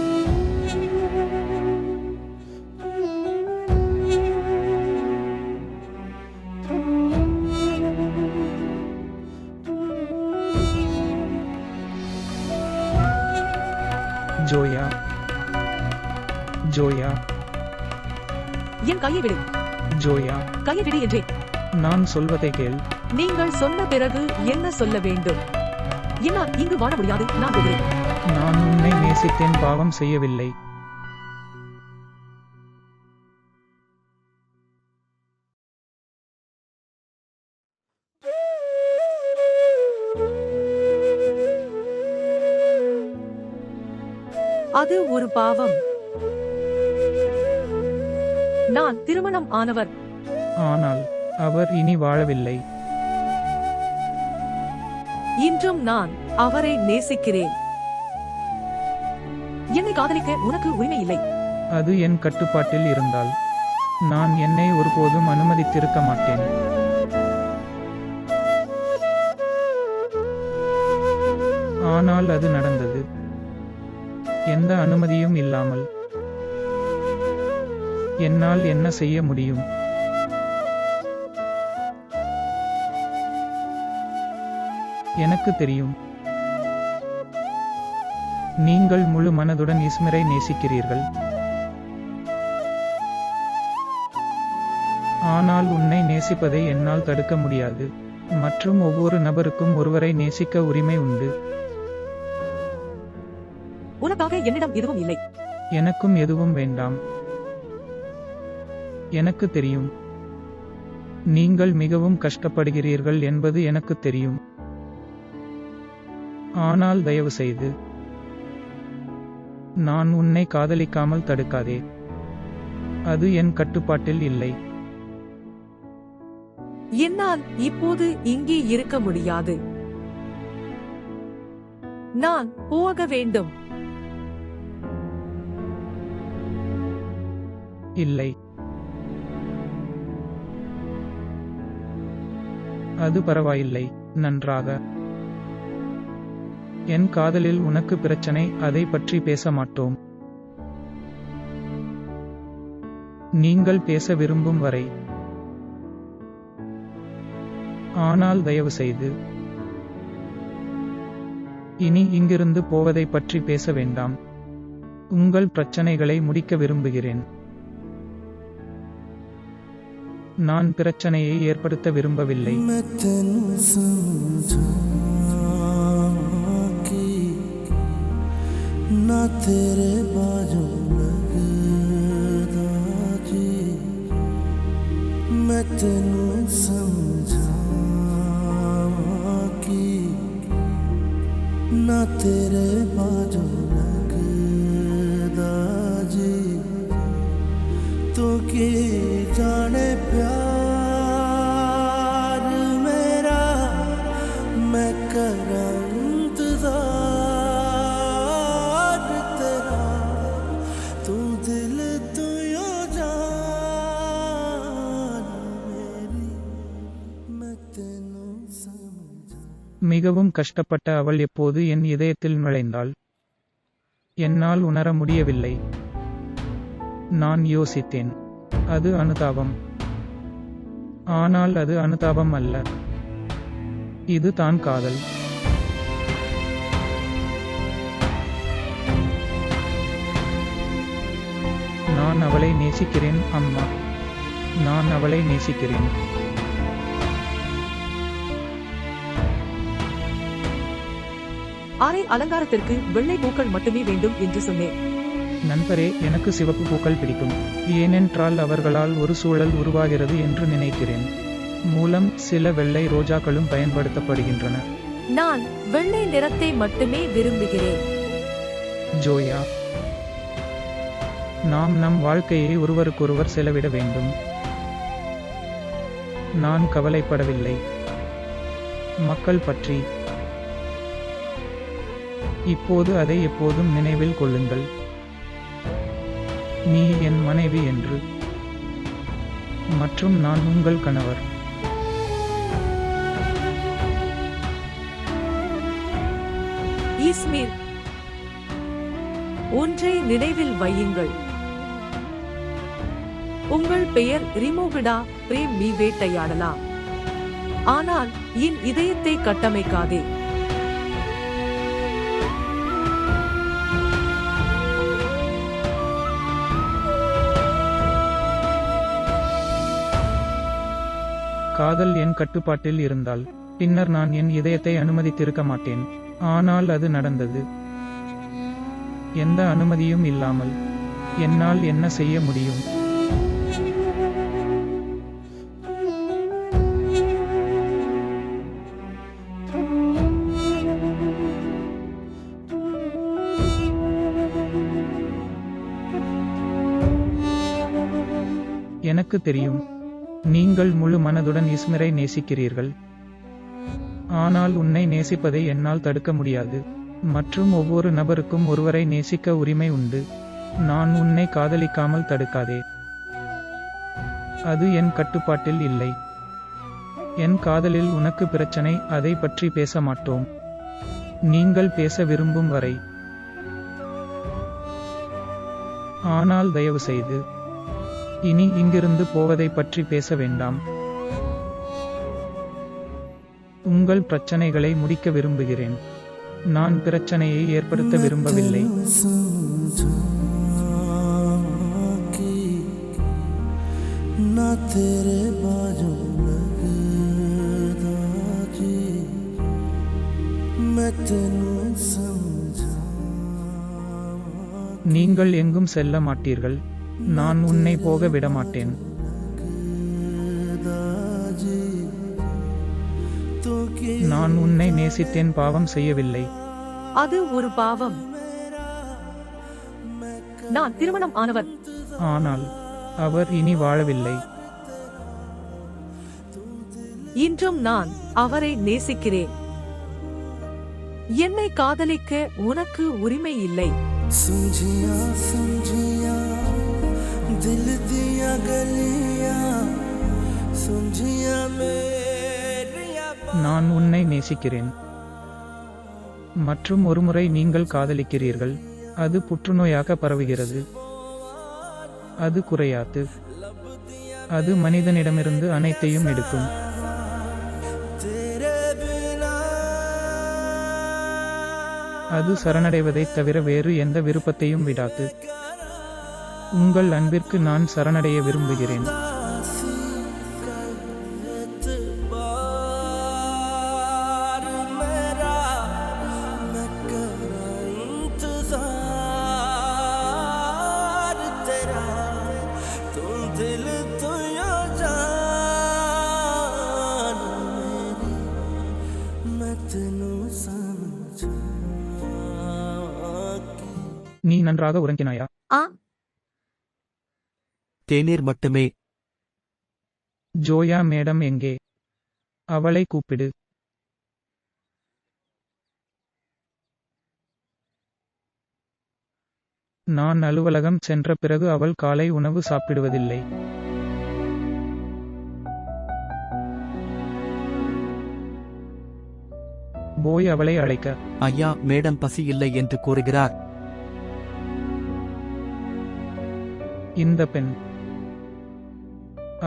ஜோயா, ஜோயா, என் கையை விடு. ஜோயா, கையை விடு என்றேன். நான் சொல்வதை கேள். நீங்கள் சொன்ன பிறகு என்ன சொல்ல வேண்டும்? என்னால் இங்கு வாழ முடியாது. நான் போகிறேன். நான் உன்னை நேசித்தேன், பாவம் செய்யவில்லை. அது ஒரு பாவம். நான் திருமணம் ஆனவர். ஆனால் அவர் இனி வாழவில்லை. இன்றும் நான் அவரை நேசிக்கிறேன். என்னை காதலிக்க உனக்கு உரிமை இல்லை. அது என் கட்டுப்பாட்டில் இருந்தால் நான் என்னை ஒருபோதும் அனுமதித்திருக்க மாட்டேன். ஆனால் அது நடந்தது. எந்த அனுமதியும் இல்லாமல். என்னால் என்ன செய்ய முடியும்? எனக்கு தெரியும். நீங்கள் முழு மனதுடன் இஸ்மரை நேசிக்கிறீர்கள். ஆனால் உன்னை நேசிப்பதை என்னால் தடுக்க முடியாது. மற்றும் ஒவ்வொரு நபருக்கும் ஒருவரை நேசிக்க உரிமை உண்டு. உனக்காக என்னிடம் எதுவும் இல்லை. எனக்கும் எதுவும் வேண்டாம். எனக்கு தெரியும். நீங்கள் மிகவும் கஷ்டப்படுகிறீர்கள் என்பது எனக்கு தெரியும். ஆனால் தயவு செய்து நான் உன்னை காதலிக்காமல் தடுக்காதே. அது என் கட்டுப்பாட்டில் இல்லை. என்னால் இப்போது இங்கே இருக்க முடியாது. நான் போக வேண்டும். இல்லை. அது பரவாயில்லை. நன்றாக. என் காதலில் உனக்கு பிரச்சனை, அதை பற்றி பேச மாட்டோம். நீங்கள் பேச விரும்பும் வரை. ஆனால் தயவு செய்து இனி இங்கிருந்து போவதை பற்றி பேச வேண்டாம். உங்கள் பிரச்சனைகளை முடிக்க விரும்புகிறேன். நான் பிரச்சனையை ஏற்படுத்த விரும்பவில்லை. मैं तेनू समझांगी ना तेरे बाजू लगदा जी। मैं तेनू समझांगी ना तेरे बाजू लगदा जी। तू की जाने प्यार मेरा मैं करां इंतजार तेरा। तू दिल तू यो जान मेरी मैं तेनू समझा। மிகவும் கஷ்டப்பட்ட அவள் எப்போது என் இதயத்தில் நுழைந்தாள். என்னால் உணர முடியவில்லை. நான் யோசித்தேன். அது அனுதாபம். ஆனால் அது அனுதாபம் அல்ல. இது தான் காதல். நான் அவளை நேசிக்கிறேன் அம்மா. நான் அவளை நேசிக்கிறேன். அரை அலங்காரத்திற்கு வெள்ளை பூக்கள் மட்டுமே வேண்டும் என்று சொன்னேன். நண்பரே, எனக்கு சிவப்பு பூக்கள் பிடிக்கும். ஏனென்றால் அவர்களால் ஒரு சூழல் உருவாகிறது என்று நினைக்கிறேன். மூலம் சில வெள்ளை ரோஜாக்களும் பயன்படுத்தப்படுகின்றன. நான் வெள்ளை நிறத்தை மட்டுமே விரும்புகிறேன். ஜோயா, நாம் நம் வாழ்க்கையை ஒருவருக்கொருவர் செலவிட வேண்டும். நான் கவலைப்படவில்லை மக்கள் பற்றி. இப்போது அதை எப்போதும் நினைவில் கொள்ளுங்கள். நீ என் மனைவி என்று. மற்றும் நான் உங்கள் கணவர். ஈஸ்மீர், ஒன்றை நினைவில் வையுங்கள். உங்கள் பெயர் ரிமோவிடா பிரேம் மீ வேட்டையாடலாம். ஆனால் என் இதயத்தை கட்டமைக்காதே. காதல் என் கட்டுப்பாட்டில் இருந்தால் பின்னர் நான் என் இதயத்தை அனுமதித்திருக்க மாட்டேன். ஆனால் அது நடந்தது. எந்த அனுமதியும் இல்லாமல் என்னால் என்ன செய்ய முடியும்? எனக்கு தெரியும். நீங்கள் முழு மனதுடன் இஸ்மரை நேசிக்கிறீர்கள். ஆனால் உன்னை நேசிப்பதை என்னால் தடுக்க முடியாது. மற்றும் ஒவ்வொரு நபருக்கும் ஒருவரை நேசிக்க உரிமை உண்டு. நான் உன்னை காதலிக்காமல் தடுக்காதே. அது என் கட்டுப்பாட்டில் இல்லை. என் காதலில் உனக்கு பிரச்சனை, அதை பற்றி பேச மாட்டோம். நீங்கள் பேச விரும்பும் வரை. ஆனால் தயவு செய்து இனி இங்கிருந்து போவதை பற்றி பேச வேண்டாம். உங்கள் பிரச்சனைகளை முடிக்க விரும்புகிறேன். நான் பிரச்சனையை ஏற்படுத்த விரும்பவில்லை. ना तेरे बाजू लगदा जी मैं तेनू समझा நீங்கள் எங்கும் செல்ல மாட்டீர்கள். நான் உன்னை போக விட மாட்டேன். நான் உன்னை நேசித்தேன், பாவம் செய்யவில்லை. அது ஒரு பாவம். நான் திருமணம் ஆனவர். ஆனால் அவர் இனி வாழவில்லை. இன்றும் நான் அவரை நேசிக்கிறேன். என்னை காதலிக்க உனக்கு உரிமை இல்லை. समझिया समझिया दिल दिया गलिया समझिया मेरिया நான் உன்னை நேசிக்கிறேன். மற்றும் ஒருமுறை நீங்கள் காதலிக்கிறீர்கள், அது புற்றுநோயாக பரவுகிறது. அது குறையாது. அது மனிதனிடமிருந்து அனைத்தையும் எடுக்கும். तेरे बिना அது சரணடைவதைத் தவிர வேறு எந்த விருப்பத்தையும் விடாது. உங்கள் அன்பிற்கு நான் சரணடைய விரும்புகிறேன். एतबार मेरा मैं करा इंतजार तेरा तू दिल तू यो जान मेरी मैं तेनू समझा நீ நன்றாக உறங்கினாயா? ஆ தேநீர் மட்டுமே. ஜோயா மேடம் எங்கே? அவளை கூப்பிடு. நான் அலுவலகம் சென்ற பிறகு அவள் காலை உணவு சாப்பிடுவதில்லை. போய் அவளை அழைக்க. ஐயா, மேடம் பசி இல்லை என்று கூறுகிறார். இந்த பெண்,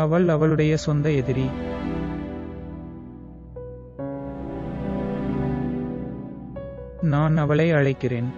அவள் அவளுடைய சொந்த எதிரி. நான் அவளை அழைக்கிறேன்.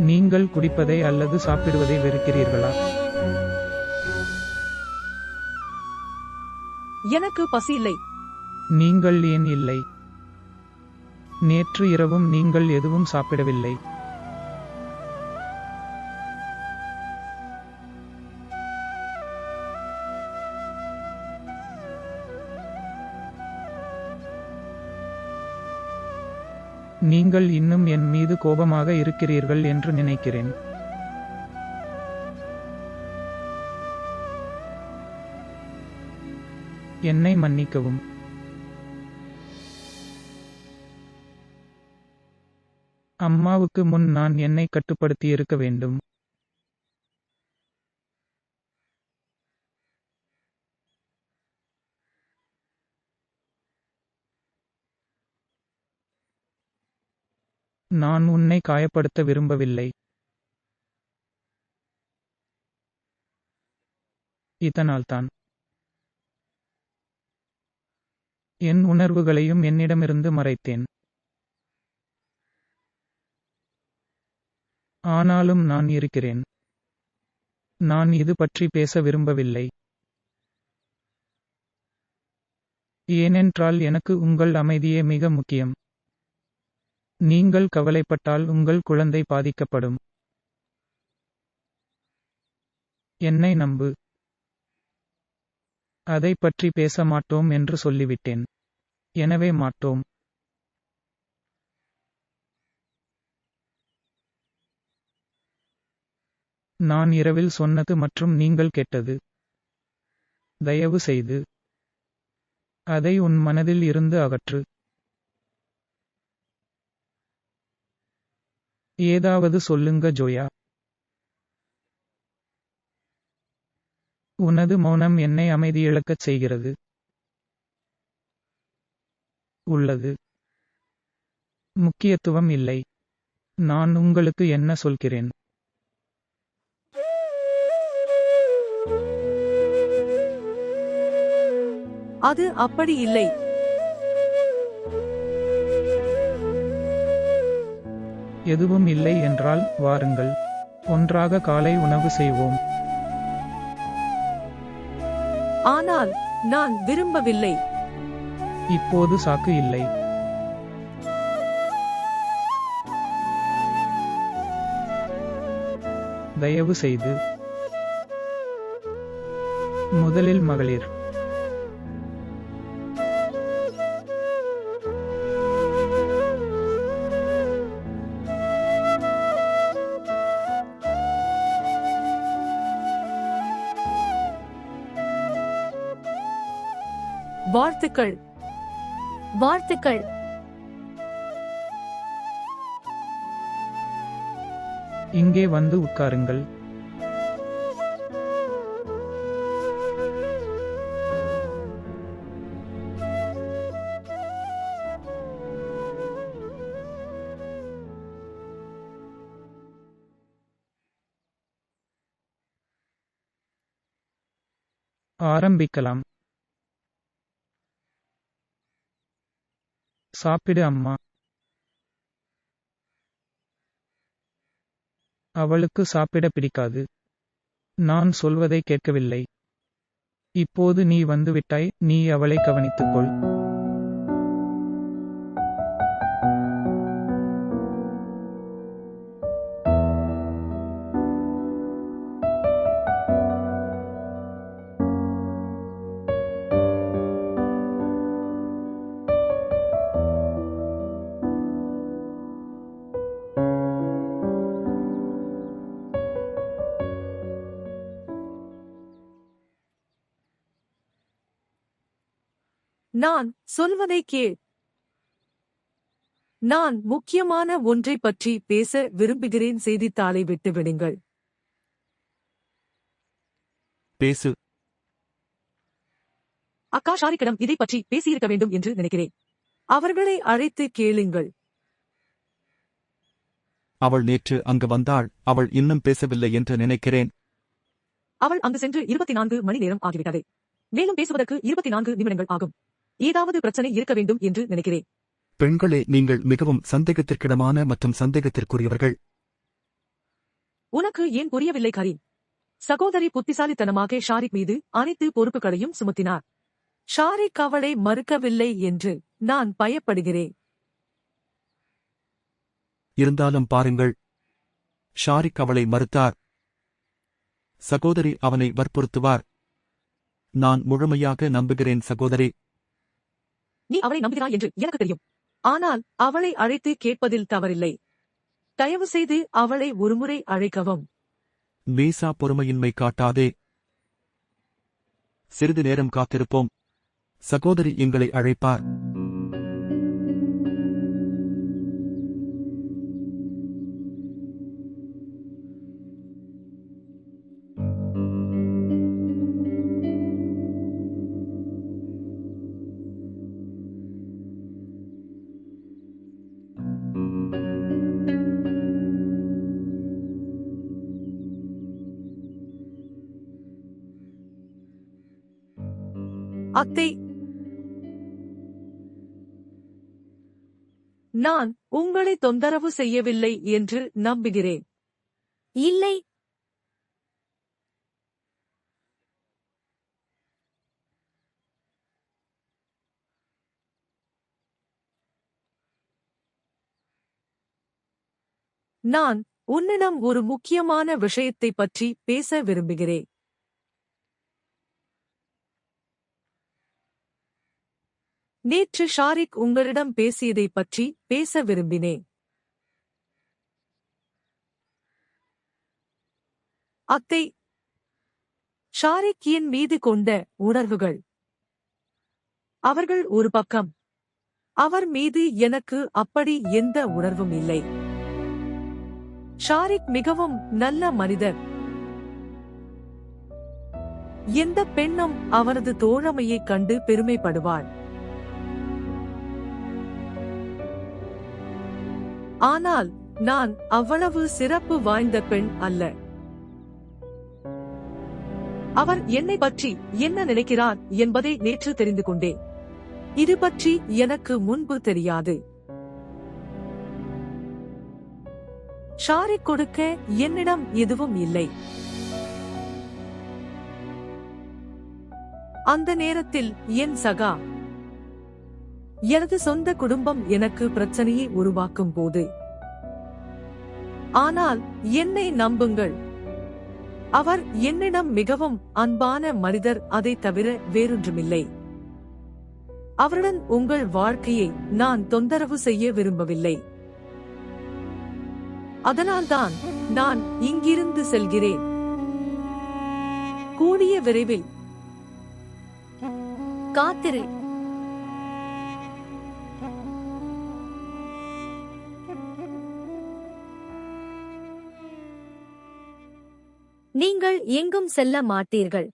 நீங்கள் குடிப்பதை அல்லது சாப்பிடுவதை வெறுக்கிறீர்களா? எனக்கு பசி இல்லை. நீங்கள் ஏன் இல்லை? நேற்று இரவும் நீங்கள் எதுவும் சாப்பிடவில்லை. நீங்கள் இன்னும் என் மீது கோபமாக இருக்கிறீர்கள் என்று நினைக்கிறேன். என்னை மன்னிக்கவும். அம்மாவுக்கு முன் நான் என்னை கட்டுப்படுத்தியிருக்க வேண்டும். நான் உன்னை காயப்படுத்த விரும்பவில்லை. இதனால்தான் என் உணர்வுகளையும் என்னிடமிருந்து மறைத்தேன். ஆனாலும் நான் இருக்கிறேன். நான் இது பற்றி பேச விரும்பவில்லை. ஏனென்றால் எனக்கு உங்கள் அமைதியே மிக முக்கியம். நீங்கள் கவலைப்பட்டால் உங்கள் குழந்தை பாதிக்கப்படும். என்னை நம்பு. அதை பற்றி பேச மாட்டோம் என்று சொல்லிவிட்டேன். எனவே மாட்டோம். நான் இரவில் சொன்னது மற்றும் நீங்கள் கேட்டது. தயவு செய்து அதை உன் மனதில் இருந்து அகற்று. ஏதாவது சொல்லுங்க ஜோயா. உனது மௌனம் என்னை அமைதியிழக்கச் செய்கிறது. உள்ளது. முக்கியத்துவம் இல்லை. நான் உங்களுக்கு என்ன சொல்கிறேன். அது அப்படி இல்லை. எதுவும் இல்லை என்றால் வாருங்கள். ஒன்றாக காலை உணவு செய்வோம். ஆனால் நான் விரும்பவில்லை. இப்போது சாக்கு இல்லை. தயவு செய்து. முதலில் மகளிர். வாழ்த்துக்கள். வாழ்த்துக்கள். இங்கே வந்து உட்காருங்கள். ஆரம்பிக்கலாம். சாப்பிடு அம்மா. அவளுக்கு சாப்பிட பிடிக்காது. நான் சொல்வதை கேட்கவில்லை. இப்போது நீ வந்துவிட்டாய், நீ அவளை கவனித்துக்கொள். நான் சொல்வதை கேள். நான் முக்கியமான ஒன்றை பற்றி பேச விரும்புகிறேன். செய்தித்தாளை விட்டு விடுங்கள். பேசு. அக்கா ஷாரிக்கிடம் இதை பற்றி பேசியிருக்க வேண்டும் என்று நினைக்கிறேன். அவர்களை அழைத்து கேளுங்கள். அவள் நேற்று அங்கு வந்தாள். அவள் இன்னும் பேசவில்லை என்று நினைக்கிறேன். அவள் அங்கு சென்று 24 மணி நேரம் ஆகிவிட்டது. மேலும் பேசுவதற்கு 24 நிமிடங்கள் ஆகும். ஏதாவது பிரச்சனை இருக்க வேண்டும் என்று நினைக்கிறேன். பெண்களே, நீங்கள் மிகவும் சந்தேகத்திற்கிடமான மற்றும் சந்தேகத்திற்குரியவர்கள். உனக்கு ஏன் புரியவில்லை கரீம்? சகோதரி புத்திசாலித்தனமாக ஷாரிக் மீது அனைத்து பொறுப்புகளையும் சுமத்தினார். ஷாரிக் அவளை மறுக்கவில்லை என்று நான் பயப்படுகிறேன். இருந்தாலும் பாருங்கள், ஷாரிக் அவளை மறுத்தார். சகோதரி அவனை வற்புறுத்துவார். நான் முழுமையாக நம்புகிறேன் சகோதரி. நீ அவளை நம்புகிறாய் என்று எனக்கு தெரியும். ஆனால் அவளை அழைத்து கேட்பதில் தவறில்லை. தயவு செய்து அவளை ஒருமுறை அழைக்கவும். மீசா, பொறுமையின்மை காட்டாதே. சிறிது நேரம் காத்திருப்போம். சகோதரி எங்களை அழைப்பார். அத்தை, நான் உங்களை தொந்தரவு செய்யவில்லை என்று நம்புகிறேன். இல்லை. நான் உன்னிடம் ஒரு முக்கியமான விஷயத்தை பற்றி பேச விரும்புகிறேன். நேற்று ஷாரிக் உங்களிடம் பேசியதை பற்றி பேச விரும்பினேன். அத்தை, ஷாரிக் என் மீது கொண்ட உணர்வுகள். அவர்கள் ஒரு பக்கம். அவர் மீது எனக்கு அப்படி எந்த உணர்வும் இல்லை. ஷாரிக் மிகவும் நல்ல மனிதர். எந்த பெண்ணும் அவரது தோழமையைக் கண்டு பெருமைப்படுவாள். ஆனால் நான் அவ்வளவு சிறப்பு வாய்ந்த பெண் அல்ல. அவர் என்னை பற்றி என்ன நினைக்கிறார் என்பதை நேற்று தெரிந்து கொண்டேன். இது பற்றி எனக்கு முன்பு தெரியாது. ஷாரிக் கொடுக்க என்னிடம் எதுவும் இல்லை. அந்த நேரத்தில் என் சகா, எனது சொந்த குடும்பம் எனக்கு பிரச்சனையை உருவாக்கும் போது. ஆனால் என்னை நம்புங்கள், அவர் என்னிடம் மிகவும் அன்பான மனிதர், அதை தவிர வேறொன்றுமில்லை. அவருடன் உங்கள் வாழ்க்கையை நான் தொந்தரவு செய்ய விரும்பவில்லை. அதனால்தான் நான் இங்கிருந்து செல்கிறேன். கூடிய விரைவில். காத்திரு. நீங்கள் எங்கும் செல்ல மாட்டீர்கள்.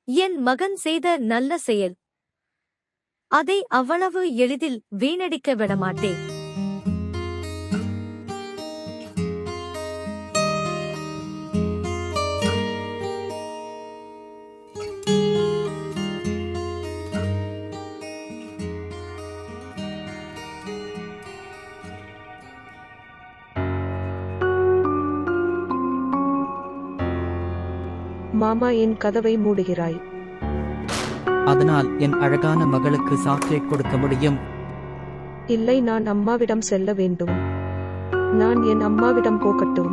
என் மகன் செய்த நல்ல செயல். அதை அவ்வளவு எளிதில் வீணடிக்க விடமாட்டேன். மாமா, என் கதவை மூடுகிறாய். அதனால் என் அழகான மகளுக்கு சாக்லேட் கொடுக்க முடியும். இல்லை, நான் அம்மாவிடம் செல்ல வேண்டும். நான் என் அம்மாவிடம் போகட்டும்.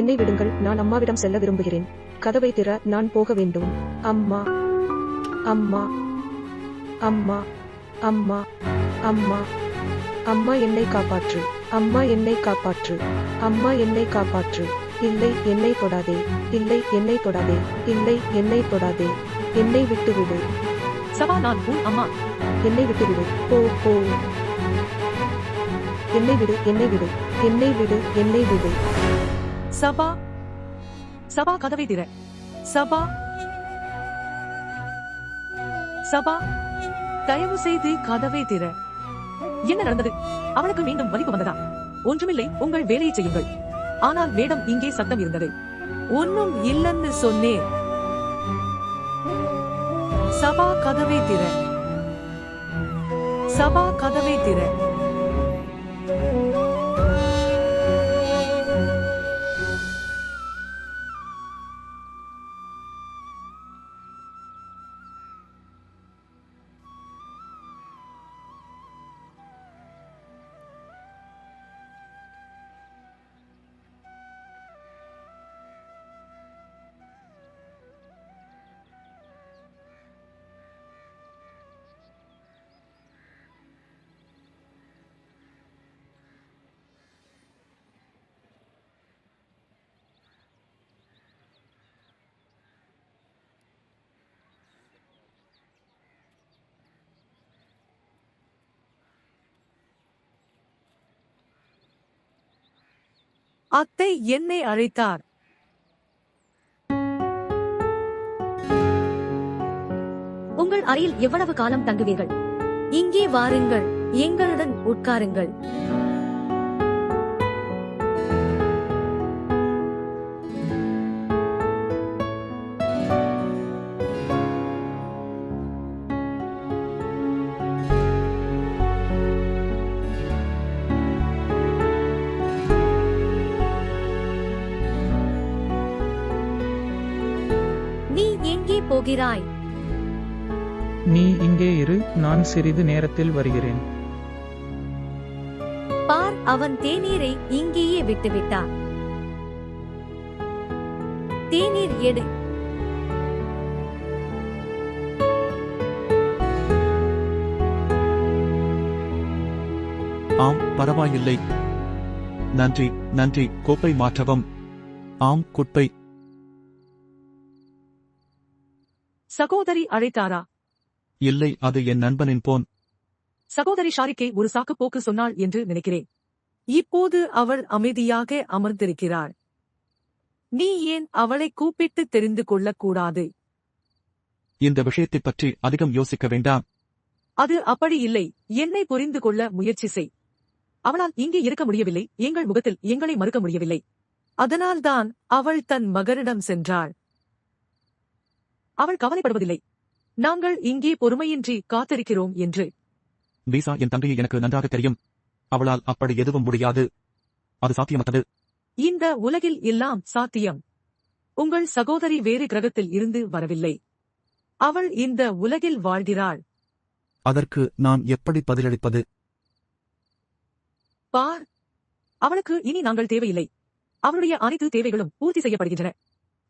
என்னை விடுங்கள், நான் அம்மாவிடம் செல்ல விரும்புகிறேன். கதவை திற, நான் போக வேண்டும். அம்மா, அம்மா, அம்மா, அம்மா, அம்மா, அம்மா, என்னை காப்பாற்று. அம்மா, என்னை காப்பாற்று. அம்மா, என்னை காப்பாற்று. இல்லை, என்னை தொடாதே. இல்லை, என்னை தொடாதே. இல்லை, என்னை தொடாதே. என்னை விட்டுவிடு. சபா, நான் உன் அம்மா. என்னை விட்டுவிடு. போ, போ. என்னை விடு, என்னை விடு. என்னை விடு, என்னை விடு. சபா, சபா, கதவை திற. சபா, சபா, தயவு செய்து கதவை திற. என்ன நடந்தது? அவளுக்கு மீண்டும் வலிப்பு வந்ததா? ஒன்றுமில்லை, உங்கள் வேலையை செய்யுங்கள். ஆனால் மேடம், இங்கே சத்தம் இருந்தது. ஒன்னும் இல்லன்னு சொன்னேன். சபா, கதவை திற. சபா, கதவை திற. அத்தை என்னை அழைத்தார். உங்கள் அறையில் எவ்வளவு காலம் தங்குவீர்கள்? இங்கே வாருங்கள், எங்களுடன் உட்காருங்கள். போகிறாய்? நீ இங்கே இரு, நான் சிறிது நேரத்தில் வருகிறேன். பார், அவன் தேநீரை இங்கேயே விட்டுவிட்டான். தேநீர் எடு. ஆம், பரவாயில்லை. நன்றி, நன்றி. கோப்பை மாற்றவும். ஆம், குப்பை. சகோதரி அழைத்தாரா? இல்லை, அது என் நண்பனின் போன். சகோதரி ஷாரிக்கே ஒரு சாக்கு போக்கு சொன்னாள் என்று நினைக்கிறேன். இப்போது அவள் அமைதியாக அமர்ந்திருக்கிறாள். நீ ஏன் அவளை கூப்பிட்டு தெரிந்து கொள்ளக்கூடாது? இந்த விஷயத்தைப் பற்றி அதிகம் யோசிக்க வேண்டாம். அது அப்படி இல்லை. என்னை புரிந்து கொள்ள முயற்சி செய். அவளால் இங்கே இருக்க முடியவில்லை, எங்கள் முகத்தில் எங்களை மறுக்க முடியவில்லை. அதனால்தான் அவள் தன் மகனிடம் சென்றாள். அவள் கவலைப்படுவதில்லை. நாங்கள் இங்கே பொறுமையின்றி காத்திருக்கிறோம் என்று. வீசா, என் தங்கையை எனக்கு நன்றாக தெரியும். அவளால் அப்படி எதுவும் முடியாது. அது சாத்தியமற்றது. இந்த உலகில் எல்லாம் சாத்தியம். உங்கள் சகோதரி வேறு கிரகத்தில் இருந்து வரவில்லை. அவள் இந்த உலகில் வாழ்கிறாள். அதற்கு நான் எப்படி பதிலளிப்பது? பார், அவளுக்கு இனி நாங்கள் தேவையில்லை. அவளுடைய அனைத்து தேவைகளும் பூர்த்தி செய்யப்படுகின்றன.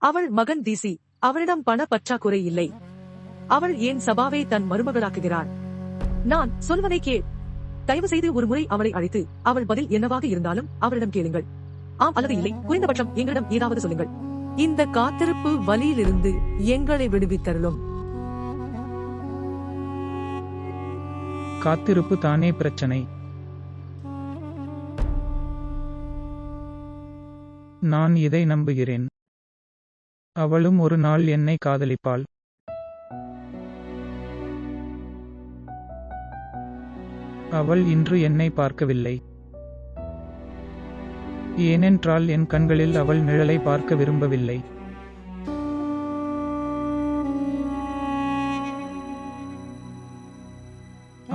அவள் மகன் தீசி, அவளிடம் பண பற்றாக்குறை இல்லை. அவள் ஏன் சபாவை தன் மருமகளாக்குகிறாள்? நான் சொல்வதை கேள். தயவு செய்து ஒரு முறை அவளை அழைத்து அவள் பதில் என்னவாக இருந்தாலும் அவளிடம் கேளுங்கள். ஆம் அல்லது இல்லை, குறைந்தபட்சம் எங்களிடம் ஏதாவது சொல்லுங்கள். இந்த காத்திருப்பு வலியிலிருந்து எங்களை விடுவித்தருளும். காத்திருப்பு தானே பிரச்சனை. நான் இதை நம்புகிறேன். அவளும் ஒரு நாள் என்னை காதலிப்பாள். அவள் இன்று என்னை பார்க்கவில்லை. ஏனென்றால் என் கண்களில் அவள் நிழலை பார்க்க விரும்பவில்லை.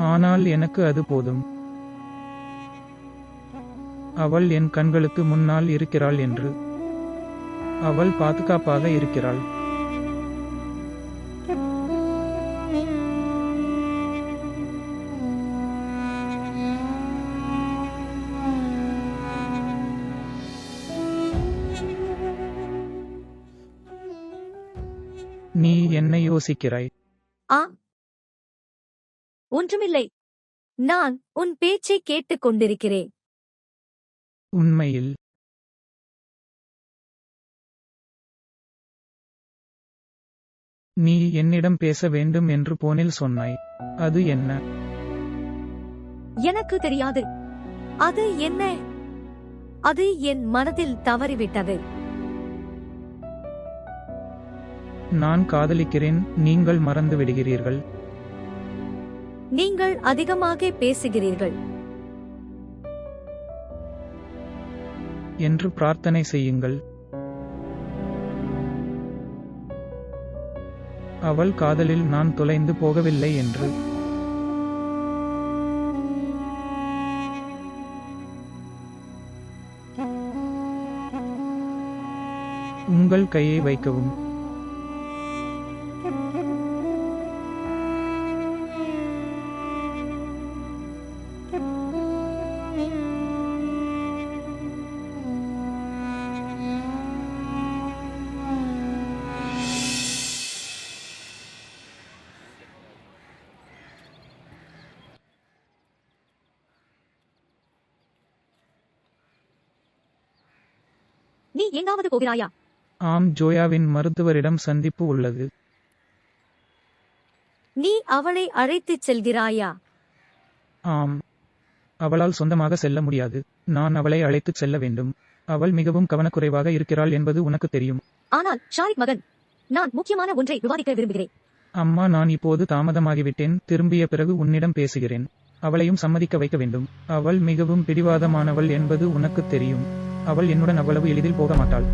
ஆனால் எனக்கு அது போதும். அவள் என் கண்களுக்கு முன்னால் இருக்கிறாள் என்று. அவள் பாதுகாப்பாக இருக்கிறாள். நீ என்ன யோசிக்கிறாய்? ஆம், ஒன்றுமில்லை. நான் உன் பேச்சை கேட்டுக் கொண்டிருக்கிறேன். உண்மையில் நீ என்னிடம் பேச வேண்டும் என்று போனில் சொன்னாய். அது என்ன? எனக்கு தெரியாது. அது என்ன? அது என் மனதில் தவறிவிட்டது. நான் காதலிக்கிறேன், நீங்கள் மறந்து விடுகிறீர்கள். நீங்கள் அதிகமாக பேசுகிறீர்கள் என்று பிரார்த்தனை செய்யுங்கள். அவள் காதலில் நான் தொலைந்து போகவில்லை என்று. உங்கள் கையை வைக்கவும். நீ எங்காவது போகிறாயா? ஆம், ஜோயாவின் மருத்துவரிடம் சந்திப்பு உள்ளது. நீ அவளை அழைத்துச் செல்கிறாயா? ஆம். அவளால் சொந்தமாக செல்ல முடியாது. நான் அவளை அழைத்துச் செல்ல வேண்டும். அவள் மிகவும் கவனக்குறைவாக இருக்கிறாள் என்பது உனக்கு தெரியும். ஆனால் ஷாரிக் மகன், நான் முக்கியமான ஒன்றை விவாதிக்க விரும்புகிறேன். அம்மா, நான் இப்போது தாமதமாகிவிட்டேன். திரும்பிய பிறகு உன்னிடம் பேசுகிறேன். அவளையும் சம்மதிக்க வைக்க வேண்டும். அவள் மிகவும் பிடிவாதமானவள் என்பது உனக்கு தெரியும். அவள் என்னுடன் அவ்வளவு எளிதில் போக மாட்டாள்.